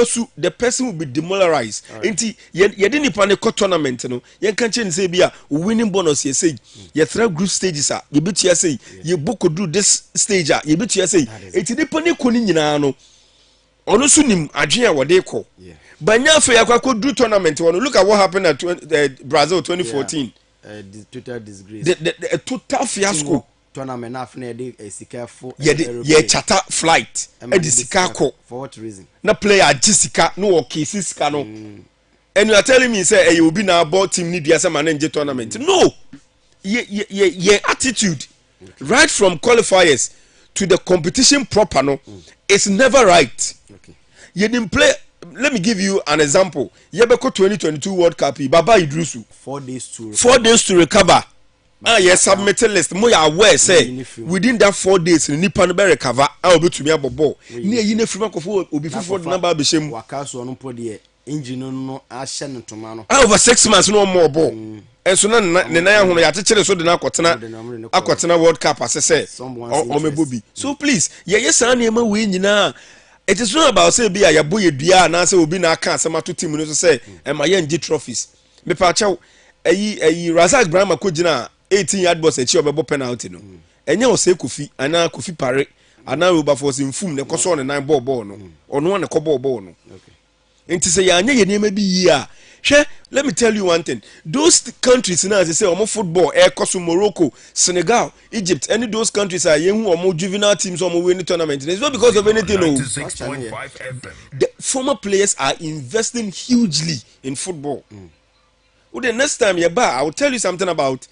su the person will be demoralized enti ye de nipa ne tournament no ye kan chen say bia winning bonus ye say ye through group stages ye betu say ye book do this stage ye betu say enti nipa ne ko ni nyina no ono su nim adwen a wode ko banya fa yakwa do tournament one look at what happened at Brazil 2014 total disgrace the total fiasco tournament na afne de sika fo ye charter flight e de sika ko for what reason na player Jessica no okay sika no and you are telling me say you will be na ball team need dia say manage tournament no ye attitude right from qualifiers to the competition proper no it's never right okay you didn't play. Let me give you an example. Yebeko 2022 World Cup Baba Idrusu 4 days to recover. Yes, submitted list. Mo ya aware say within that 4 days nipa no be recover. I will be to me abobo. Ni eyi na frima kofo obi fofo number be shem. Waka so no po de engine no ahye no toma no over 6 months no more ball enso na ne nan hono ya tekere so de na akotena world cup asese o mebubi so please ye san na ma we nyina it is not about say bia ya boye dua na say obi na aka asema to team no so say e ma ye ngi trophies me pa chaw ayi Razak Brahma ko gina 18 yard box echi obebo penalty no enye o say Kofi ana Kofi pare ana Wilberforce mfum ne koso ne nan ball no ono ne ko ball no enti say ya anya ye niam bi yi a let me tell you one thing. Those countries now, as they say, omo football, Kosovo, Morocco, Senegal, Egypt, any those countries are young or more juvenile teams or more winning tournament. It's not because of anything. No. The former players are investing hugely in football. Well, the next time you're back, I will tell you something about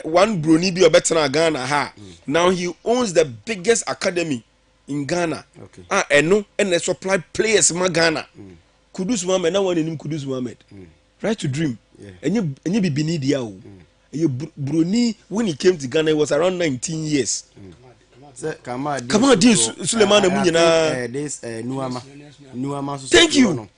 one Bruni or better Ghana. Now he owns the biggest academy in Ghana. And they supply players in Ghana. Kudus Mohammed, now one in him Kudus Mohammed. Right to dream. And you be beneath the Bruni, when he came to Ghana, he was around 19 years. Come on, Suleiman Munina. This Nuama. Thank you.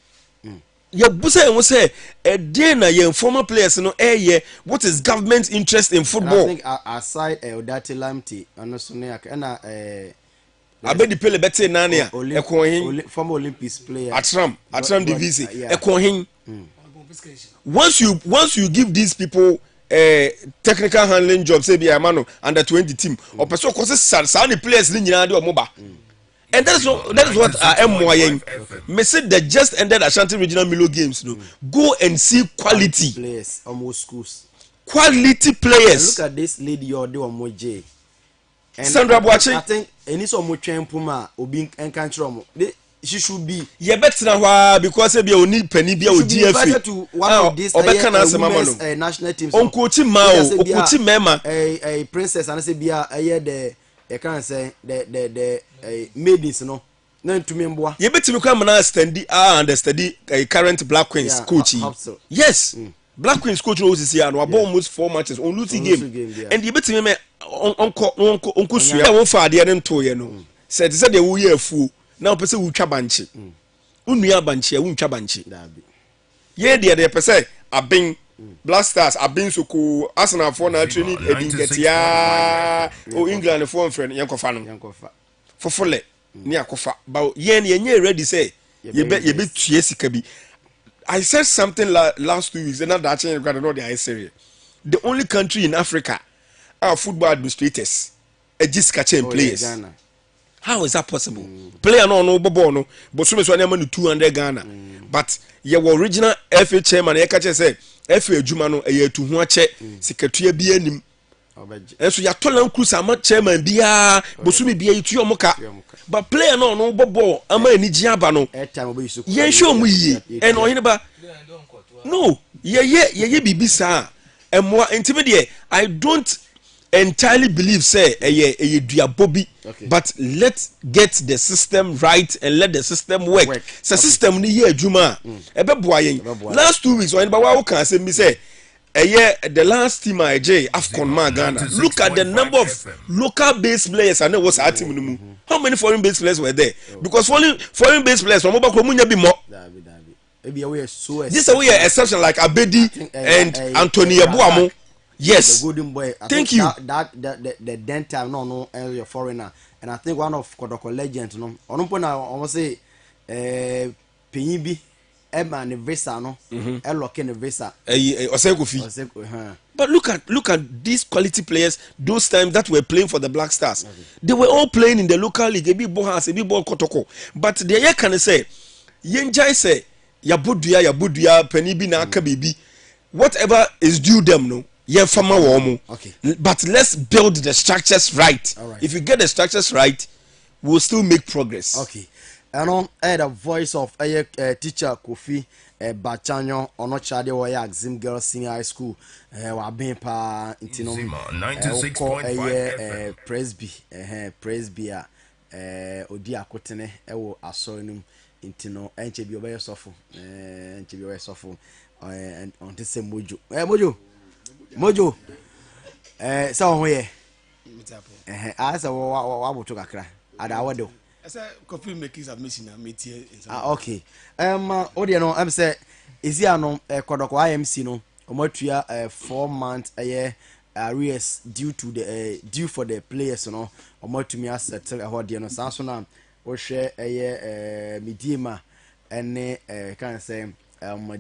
Your busa was say a dinner, your former players, no air. What is government's interest in football? I think aside Odati Lamti, and I bet the play better Nania, former Olympics player. Atram Divisi, Ekohin. Once you give these people technical handling jobs, say be a man under 20 team, or person causes some players in or Moba. And that is what I am moying. Me said that just ended Ashanti Regional Milo Games. No, go and see quality players, almost schools. Quality players. Look at this lady you're doing Moje. Sandra Boache. I think any so much Puma or being encountered. She should be. Yeah, better now because they only penny be or GFA to one of these national teams. Uncle Mao, Uncle Mema, a princess, and I say be the can't say the maidens, no. No to me, boy. You better become an study a current Black Queens coach. Yes, Black Queens coach was here and almost 4 matches on losing game. And you better me Uncle Suya won't fire the end to you know. Said they will hear fool. Now person will chabanchi. Unuya banchi, won't chabanchi. Ye dear they say a bing Blasters a bing so cool Arsenal for now training get ya oh England for friend Yanko for full near Kofa. But ye ready say ye bet Yesikabi. I said something last 2 weeks and not that change got the ice area. The only country in Africa are football administrators a Jiska players. How is that possible? Player no bobo but so much money 200 Ghana. But your original FA chairman e ka say FA adwuma no e to ho ache secretary bi anim. Enso ya tolan cruise ama chairman bia bosumi bia yitu omoka. But player no bobo ama anigi aba no. Yen show mu yi. En ohine ba. No, ye bibi sa. Emwa intimidate. I don't entirely believe say a dua bobby, but let's get the system right and let the system work. The system ni ye juma ebe boyen last 2 weeks when bawa can say me say the last team IJ Afcon ma Ghana, look at the number of local based players and was at team. How many foreign based players were there? Because foreign based players from Oba Kromunya be more. This is a way exception like Abedi and Anthony Abuamo. Yes, the golden boy. Thank you. That the dental no you're foreigner, and I think one of Kodoko legends no. Onupona almost say Penyibi Emma ne visa no. Eloke ne visa. Osegofi. But look at these quality players. Those times that were playing for the Black Stars, they were all playing in the local league. Ebi Bohas, ebi Ball Kotoko. But the year can say, Yenjai say Yabuduya Penyibi na Akabibi. Whatever is due them no. Okay. But let's build the structures right. If you get the structures right, we'll still make progress. Okay. And I had a voice of a teacher Kofi Bachanyo on not Chade or Axim Girls Senior High School. Wabin pa intino 96.5 Presby Odi Akotene ewo asorinum intino enchebi obeye sofo and on the same Mojo so here asa wa to kakra ada wado say coffee makers have missing a meeting. Okay. Odi no am say is here no Kodoko IMC no omotua 4 months arrears due to the due for the players no omotumi assettle ehode no sanso na wo hwe Midima ene can say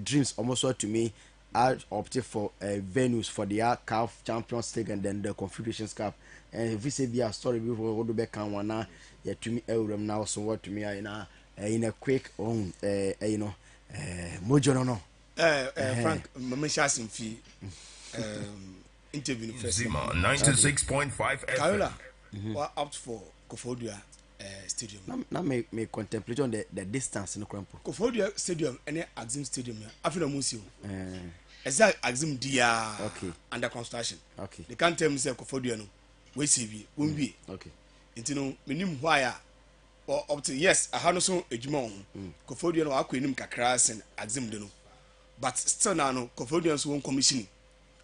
dreams almost to me are opted for venues for the CAF Champions League and then the Confederations Cup. And if we say be a story before what do be can one ya to me eurem now so what to me in a quick you know mojo no Frank mama shasim fi interview first Nzema 96.5 FM. Kayola what opt for Kofodia stadium na me contemplate on the distance in Krampo Kofodia stadium any Axim stadium after musio exact Axim dia okay under construction okay they can't tell me say Kofodia no we see won be okay nti no menim why or up to yes I no so ejuma on Kofodia no akọ enim kakra sen Axim de no but still now no Kofodia so won commission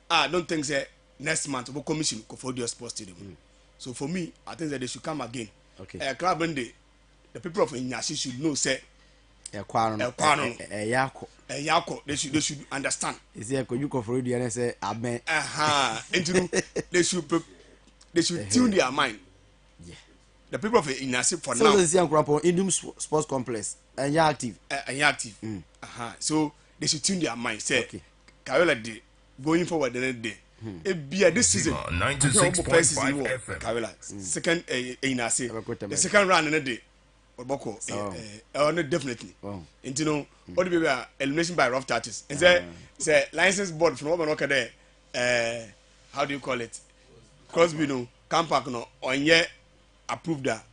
I don't think say next month we commission Kofodia Sports Stadium so for me I think that they should come again okay club and the people of Inyashi should know say Yako they should understand is there could you Kofodia and say amen into they should tune their mind the people of Inyashi for now so this young Krampo Indum Sports Complex and you're active so they should tune their mind say okay Kayola day going forward the day this season 96.5 FM. Kayola second the second round in the day Oboko no definitely you know all the people are elimination by rough touches and say license board from what there how do you call it Crosby no Campak no on ye approved that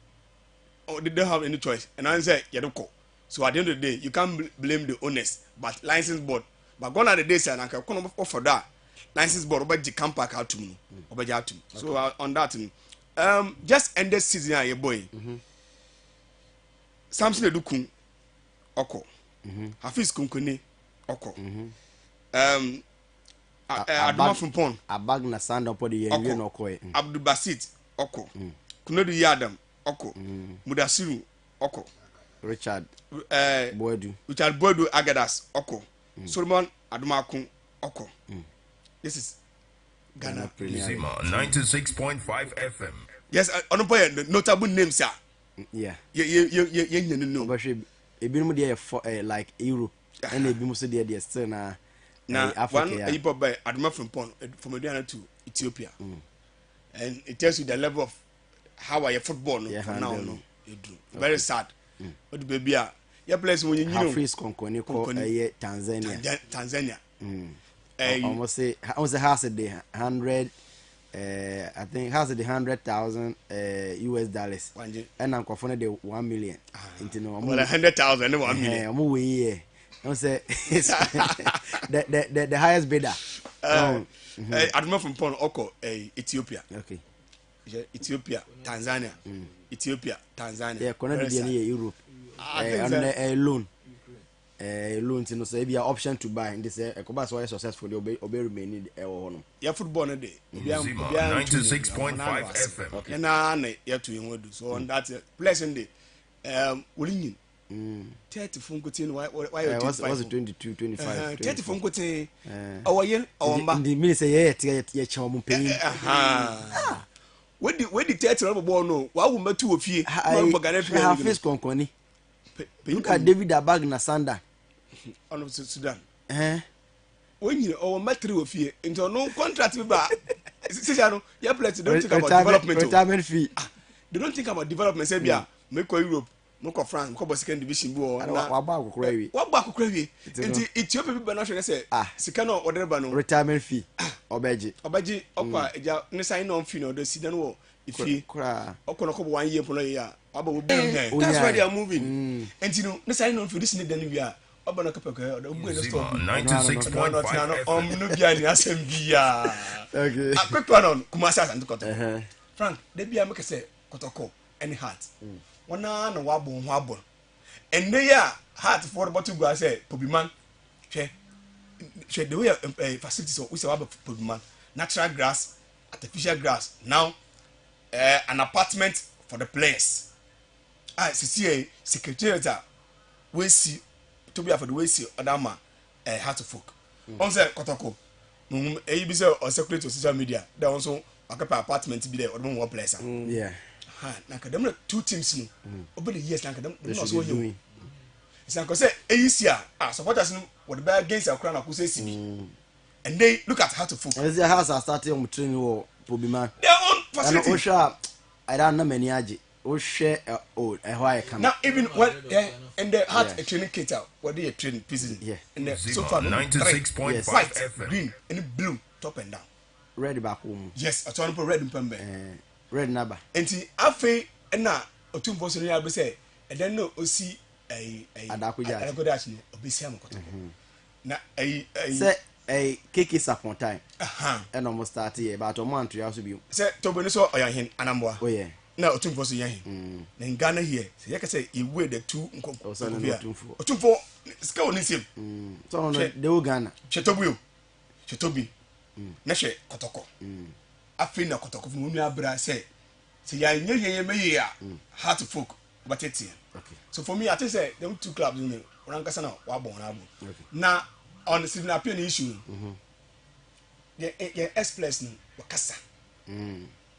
or they don't have any choice and I say yedoko so at the end of the day you can't blame the owners but license board but gone are the days and I can offer that license board about the Campak out to me so on that just end this season your boy Samson Edukun oko Hafiz Kunkuni oko Aduma Frimpong abag na sand up the year no ko Abdul Basit oko Kunodu Yadam oko Mudasiru oko Richard Boedu Agadas oko Solomon Adumakun oko this is Ghana Premier Nzema 96.5 FM. yes on notable names are yeah no but ebinom dey for like Europe and ebinom so dey still na Africa one people by Aduma from Aduana to Ethiopia and it tells you the level of how are your football no for now no very sad but baby your place when you know Hafiz Konkoni ko Tanzania almost say has the 100 I think has the 100,000 US dollars and I'm confident the 1 million into no 100,000 and 1 million I'm way don't say the highest bidder Aduma from Pon Oko Ethiopia okay Ethiopia Tanzania Ethiopia Tanzania yeah connect the Europe on loan to no say be an option to buy and this Koba so successful they obey remain no your football no day 96.5 FM okay na ya to yin wodu so on that blessing day wulin 30 phone ko tin why was it 22 25 30 phone ko tin awoye awomba the minute say yeah chew mo pay when the 30 rubber ball no wa wo matu ofie ma Ghana Premier League Hafiz Konkoni look at David Abag na Sanda on Sudan when you or matri ofie into no contract be ba say no your players don't think about development retirement fee they don't think about development say bia make go Europe make go France make go second division bo na wa ba akokora wi into Ethiopia be na hwe say sika no order ba no retirement fee obeji okwa eja ne sign no fee no do sidan wo ifie okwa ko 1 year for ya aba wo that's why they are moving and you know ne sign no fee this ne dan wi a aba na kapeka o bu no stop 96.5 no bia ni asembia okay akwetwa no kuma sa santo koto Frank de bia make say kotoko any heart wana na wabo ho abo and they ya heart for the bottle go say pobiman hwe the way facilities we say wabo pobiman natural grass artificial grass now an apartment for the players sisi secretariat we see to be after the way see odama how to folk on say kotoko e bi say o secretary to social media there also akapa apartment bi there odamo one place yeah na kadam two teams no over the years na kadam no so here it's na say eisia supporters no what be against akra na kusa sibi and they look at how to folk as the house are starting on training wo Pobima their own facility and Osha I don't know many aji o share why come now even when and they had a training kit out what they train pieces and the so far 96.5 white FM green and blue top and down red back home yes I told red mpembe red number enti afi na otumfo so ya be say and then no osi adakuja no obesi am koto na say keke sapon time and almost start here but o man to also be say to be so oyan hin anamboa oh yeah na otumfo so yan hin na in Ghana here say you say you weigh the two otumfo ska oni sim so no de Ghana chetobi na hwe kotoko afi na kotoko fu mu abra say yan ye meyi a how to folk but it okay so for me I think say them two clubs in rankasa na wa bon na abu na on the civil appeal issue the express no wakasa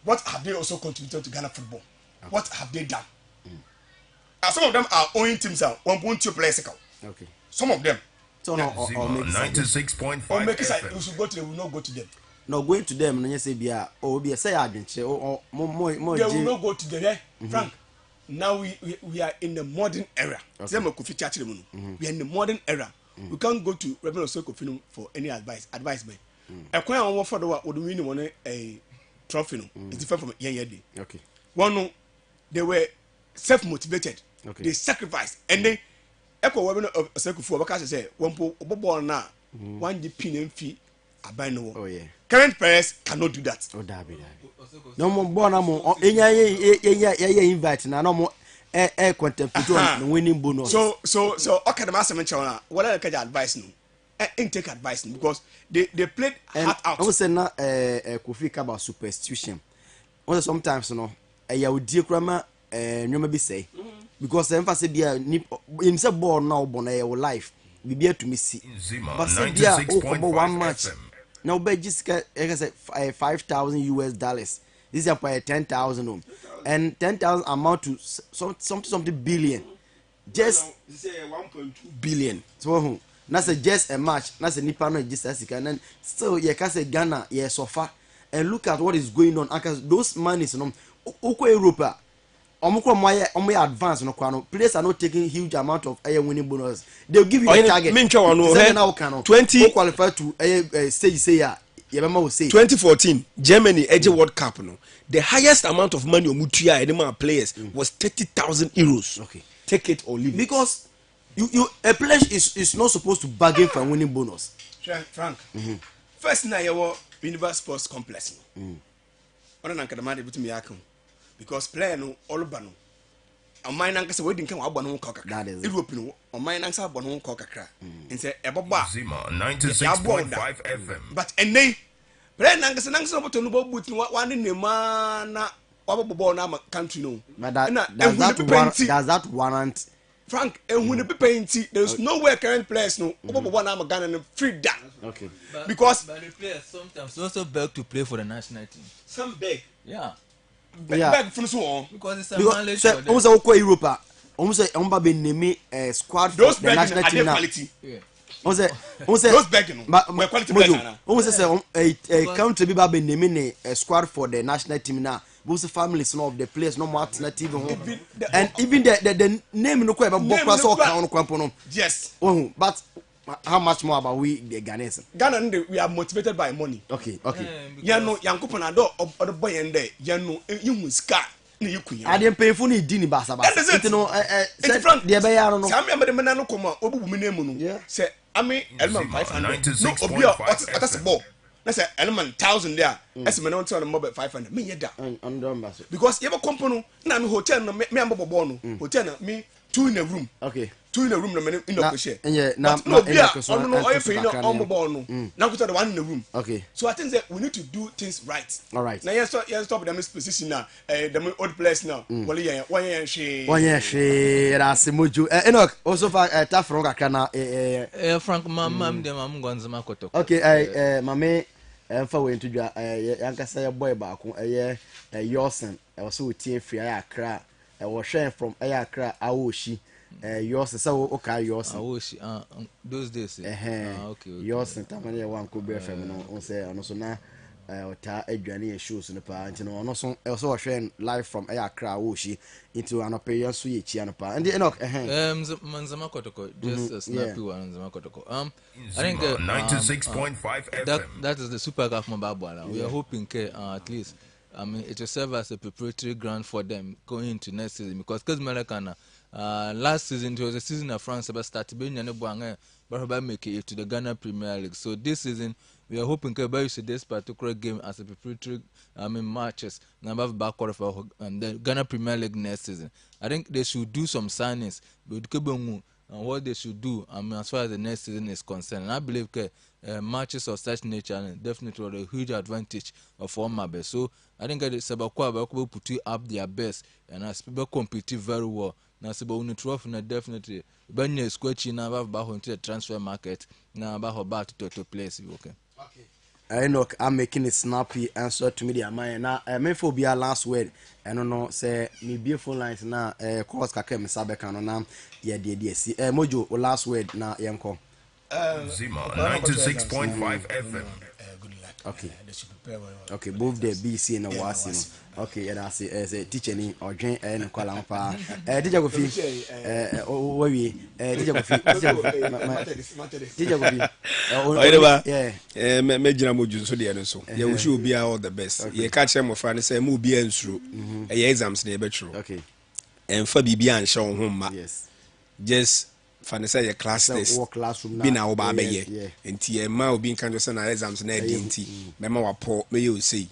what have they also contributed to Ghana football what have they done some of them are owning teams out 1.2 players okay some of them so no or make 96.5 or make it we should go to them we will not go to them no going to them no say bia o bia say adwenche more they will not go to them Frank now we are in the modern era say me Kofi Chachire mu no we are in the modern era we can't go to Reverend Oseko for any advice by ekwan a won for the what do we need one a trophy no it's different from yen day okay one no they were self motivated okay they sacrificed and they eko we no Oseko fu obaka say one po obobol na one the pin mfi aban no oh yeah current players cannot do that oh dabi no mo born am enya invite na no mo contempt on winning bonus so okay the master mention na what I can advice no take advice because they played hard out I was say na Kofi about superstition also sometimes no ya odie krama nyoma bi say because emphasis bia him say ball now born your life bibia to me see but say bia o one match now be just say $5,000 this is for 10,000 and 10,000 amount to something billion just say 1.2 billion so na say just a match na say nipa no just as and then still you can say Ghana yes so far and look at what is going on because those monies no uko Europe omukro moye advance no kwano players are not taking huge amount of winning bonus they'll give you a target now 20 qualify to say ya yebema will say 2014 Germany edge World Cup no the highest amount of money omutua edema players was 30,000 euros okay take it or leave it because you a player is not supposed to bargain for winning bonus Frank first na your Universal Sports Complex ona na nkadama de bitumi yakon because player no oluba no amman nan kase wedi nkan wa abɔ no ko kakra Europe no amman nan kase abɔ no ko kakra nse eboba Nzema 96.5 FM but enei player nan kase oboto no bo boot no wa ne nema na wabɔ na country no does that warrant Frank ehun the painting there is nowhere current players no obobo na Ghana no free down okay because but the players sometimes also beg to play for the national team some beg yeah from so because it's a mileage for them almost go Europe almost say omba be name squad those for the national team now quality almost those begging no my quality players na almost say a country be be name squad for the national team now both families of the players no more alternative and even the name no kweba bokwa so kan no kwampo no yes but how much more about we the Ghanaians Ghana we are motivated by money okay ya no yankopon na do odo boy ende ya no yihu ska na yikunya ade payful ni di ni basa it no said the be ya no say am me na no koma obubu me name no say ami element 500 no obi atase ball na say element 1000 there ese me no tell them about 500 me yeda on because you have a company na me hotel no me am ball no hotel na me two in a room okay two in a room na many in the share. Yeah, But no, be on no oil pay no on mobile no. Now put the one in the room. Okay. So I think that we need to do things right. All right. Now yes, stop them position now. The old place now. Well, yeah, one year she. That's Moju. Enoch also for tough from Kakana. Frank, mam dem am Nzema koto. Okay, mame for we into yanka say boy back Yorson. I was so tear free Accra. I was sharing from Accra Awoshi. Yours so okay yours. Those days. Okay. Yours and Tamania one could be a feminine on say and also now ta adwane shows in the part you know so also sharing live from Accra Awoshi into an opinion so ye chi pa and Enoch Nzema kotoko just a snappy one Nzema kotoko. I think 96.5 FM. That is the Super Cup Mobile. We are hoping at least it will serve as a preparatory ground for them going into next season because Americana last season it was a season of France but started being but make it to the Ghana Premier League. So this season we are hoping to use this particular game as a preparatory matches number of back quarter for the Ghana Premier League next season. I think they should do some signings with Kebongu and what they should do as far as the next season is concerned. And I believe matches of such nature definitely are a huge advantage of all Mabe. So I think that Sabakwa will put up their best and as people compete very well. Now Sabah trophy definitely Banya is quite now about into the transfer market now about to place. Okay. Enoch, I'm making a snappy answer to media mine now. Me for be a last word. I don't know, say me beautiful lines now. Course kake me sabe kano na yeah dear see. Mojo last word na yanko. Nzema 96.5 FM. Good luck. Okay. They should prepare well. Okay, both the BC and the WASI. Okay, yeah, that's it. As a teacher ni or join and call on pa. Teacher go fi. Oh, we. Teacher go fi. Teacher go fi. Yeah. Me jina moju so de no so. Yeah, we should be all the best. Yeah, catch them of friend say mo be ensuro. Exams na e betro. Okay. And for bibia an show home ma. Yes. Just fan say your class test. Be na oba be ye. Enti e ma obi kan just na exams na e enti. Me ma wa po me you say.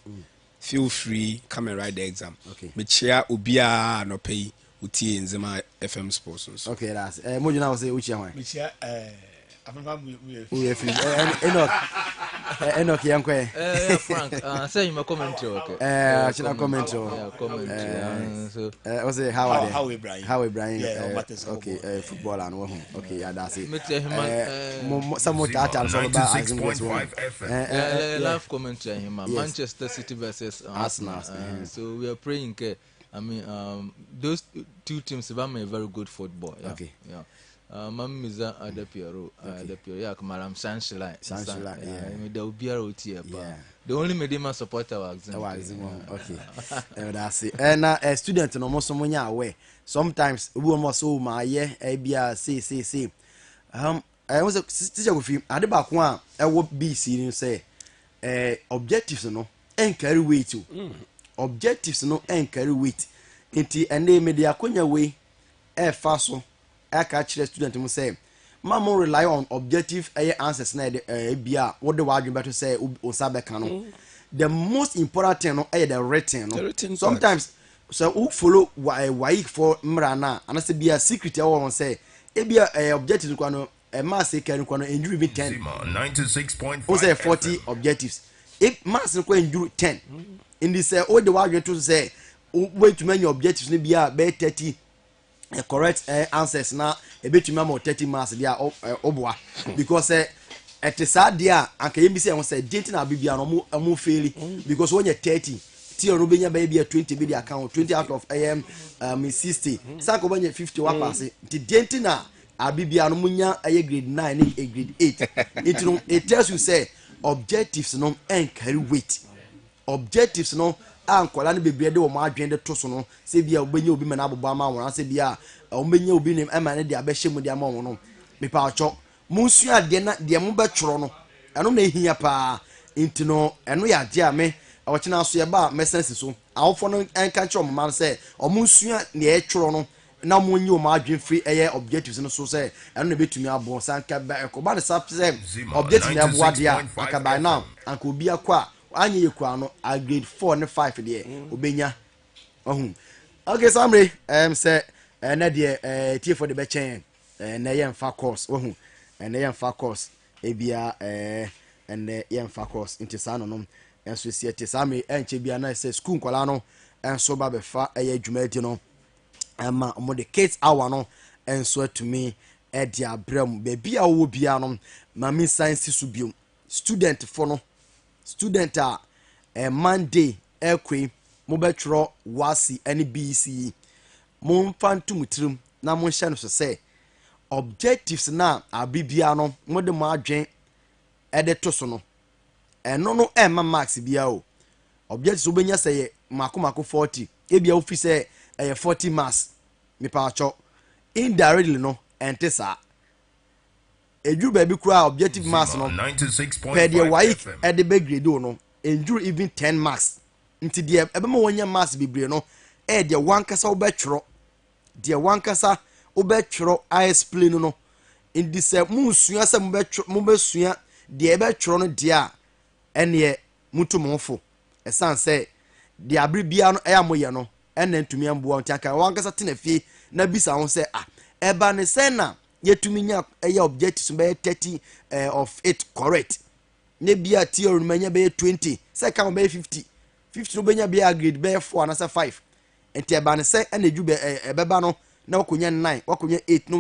Feel free, come and write the exam. Okay. Me chair ubia no pay uti Nzema FM sponsors. Okay, that's mo you now say uchi hwan. Me chair We free. Enoch yankwe. Frank, say you commentary okay. China commentary. Yeah, commentary. So I say how Ibrahim. How Ibrahim. Okay, football and one. Okay, yeah, that's it. me tell him Some more that also about 96.5 FM. live commentary him Manchester City versus Arsenal. So we are praying I mean those two teams have a very good football. Yeah. Okay. Yeah. Mamiza Adepiero, yeah, Maram Sanshline, the Ubiaro tier. The only Medema supporter was okay. That's it. And a student no more someone away. Sometimes we almost so my ABR see. I was a teacher with him. At the back one, I would be seeing say objectives no and carry weight too. Objectives no and carry weight. Inti and they made their conya way fast. I catch the student who say, Mama rely on objective answers. Bia what the word you better say Osabekano. The most important thing is the written. Sometimes so who follow why for Mrana and I say be a secret I want say a objective a mass can injury be 10. 96.5 Who say 40 objectives. If mass can injury 10. In this all the word you to say wait to many objectives be a 30 correct answers na ebetumi am 30 marks dia obwa because at sad dia anka yemi say won say denti na bibia no mo fail because when you 30 ti no benya ba bia 20 be dia account 20 out of 60 sako benya 51 pass ti denti na abibia no munya grade 9 and grade 8 it tells you say objectives no carry weight objectives no ankola ne bebre de wo ma adwen de to so no se bia obenya obi me na abobo ama won se bia obenya obi ne ema ne de abehye mu de ama won no me pa acho munsua de na de mu betworo no eno na ehia pa intino eno ya je ame awchina so ye ba mesense so awofo no enka che omama se omunsua ne e tworo no na monyi o ma adwen free eye objectives no so se eno na betumi abo sanka ba ekoba ne sa se objective na abo ade aka by now anka obi akwa anye yekwa no a grade 4 and 5 there obenya okay samre say na de tie for the bechen na yɛmfa course wohu na yɛmfa course ebia ɛnɛ yɛmfa course nti saa no ɛnso si ɛte saa me ɛnkyɛ bia na sɛ school nkɔla no ɛnso ba bɛfa ɛyɛ adwuma di no ɛma ɔmo de kids hour no ɛnso atumi ɛde abrɛ mu baabi a wɔwɔ bia no mame science so biom student fo no student a Monday ɛkɔi mobɛtwerɛ wasi ɛne BC momfa ntom tirim na monhyɛ no so sɛ objectives na abibia no mode mo adwen ɛde to so no ɛno no ɛma marks bia o objectives wobɛnya sɛ yɛ mako 40 ebia wofi sɛ ɛyɛ 40 marks mepaacho indirectly no ɛnte saa eduru baabi kura objective marks no per deɛ waik ɛde bɛ grade o no enduru even 10 marks nti deɛ ɛbɛma wɔnya marks bebree no deɛ wankasa wobɛtwerɛ deɛ wankasa wobɛtwerɛ explain no ndi sɛ musua sɛ mobɛsua deɛ ɛbɛtwerɛ no deɛ a ɛneɛ mutu mofo ɛsan sɛ deɛ abere bia no ɛyɛ moyɛ no ɛna ntumi amboa nti aka wankasa tena fie na bisa ho sɛ ɛba ne sɛ na yɛtumi nya ɛyɛ objectives bɛyɛ 30 of it correct ne bia theory no manya bɛyɛ 20 sɛ ka mo bɛyɛ 50 no bɛnya bɛyɛ grade bɛyɛ 4 anasa 5 nti ɛba ne sɛ ɛna edwu ɛbɛba no na wakonya 9 wakonya 8 no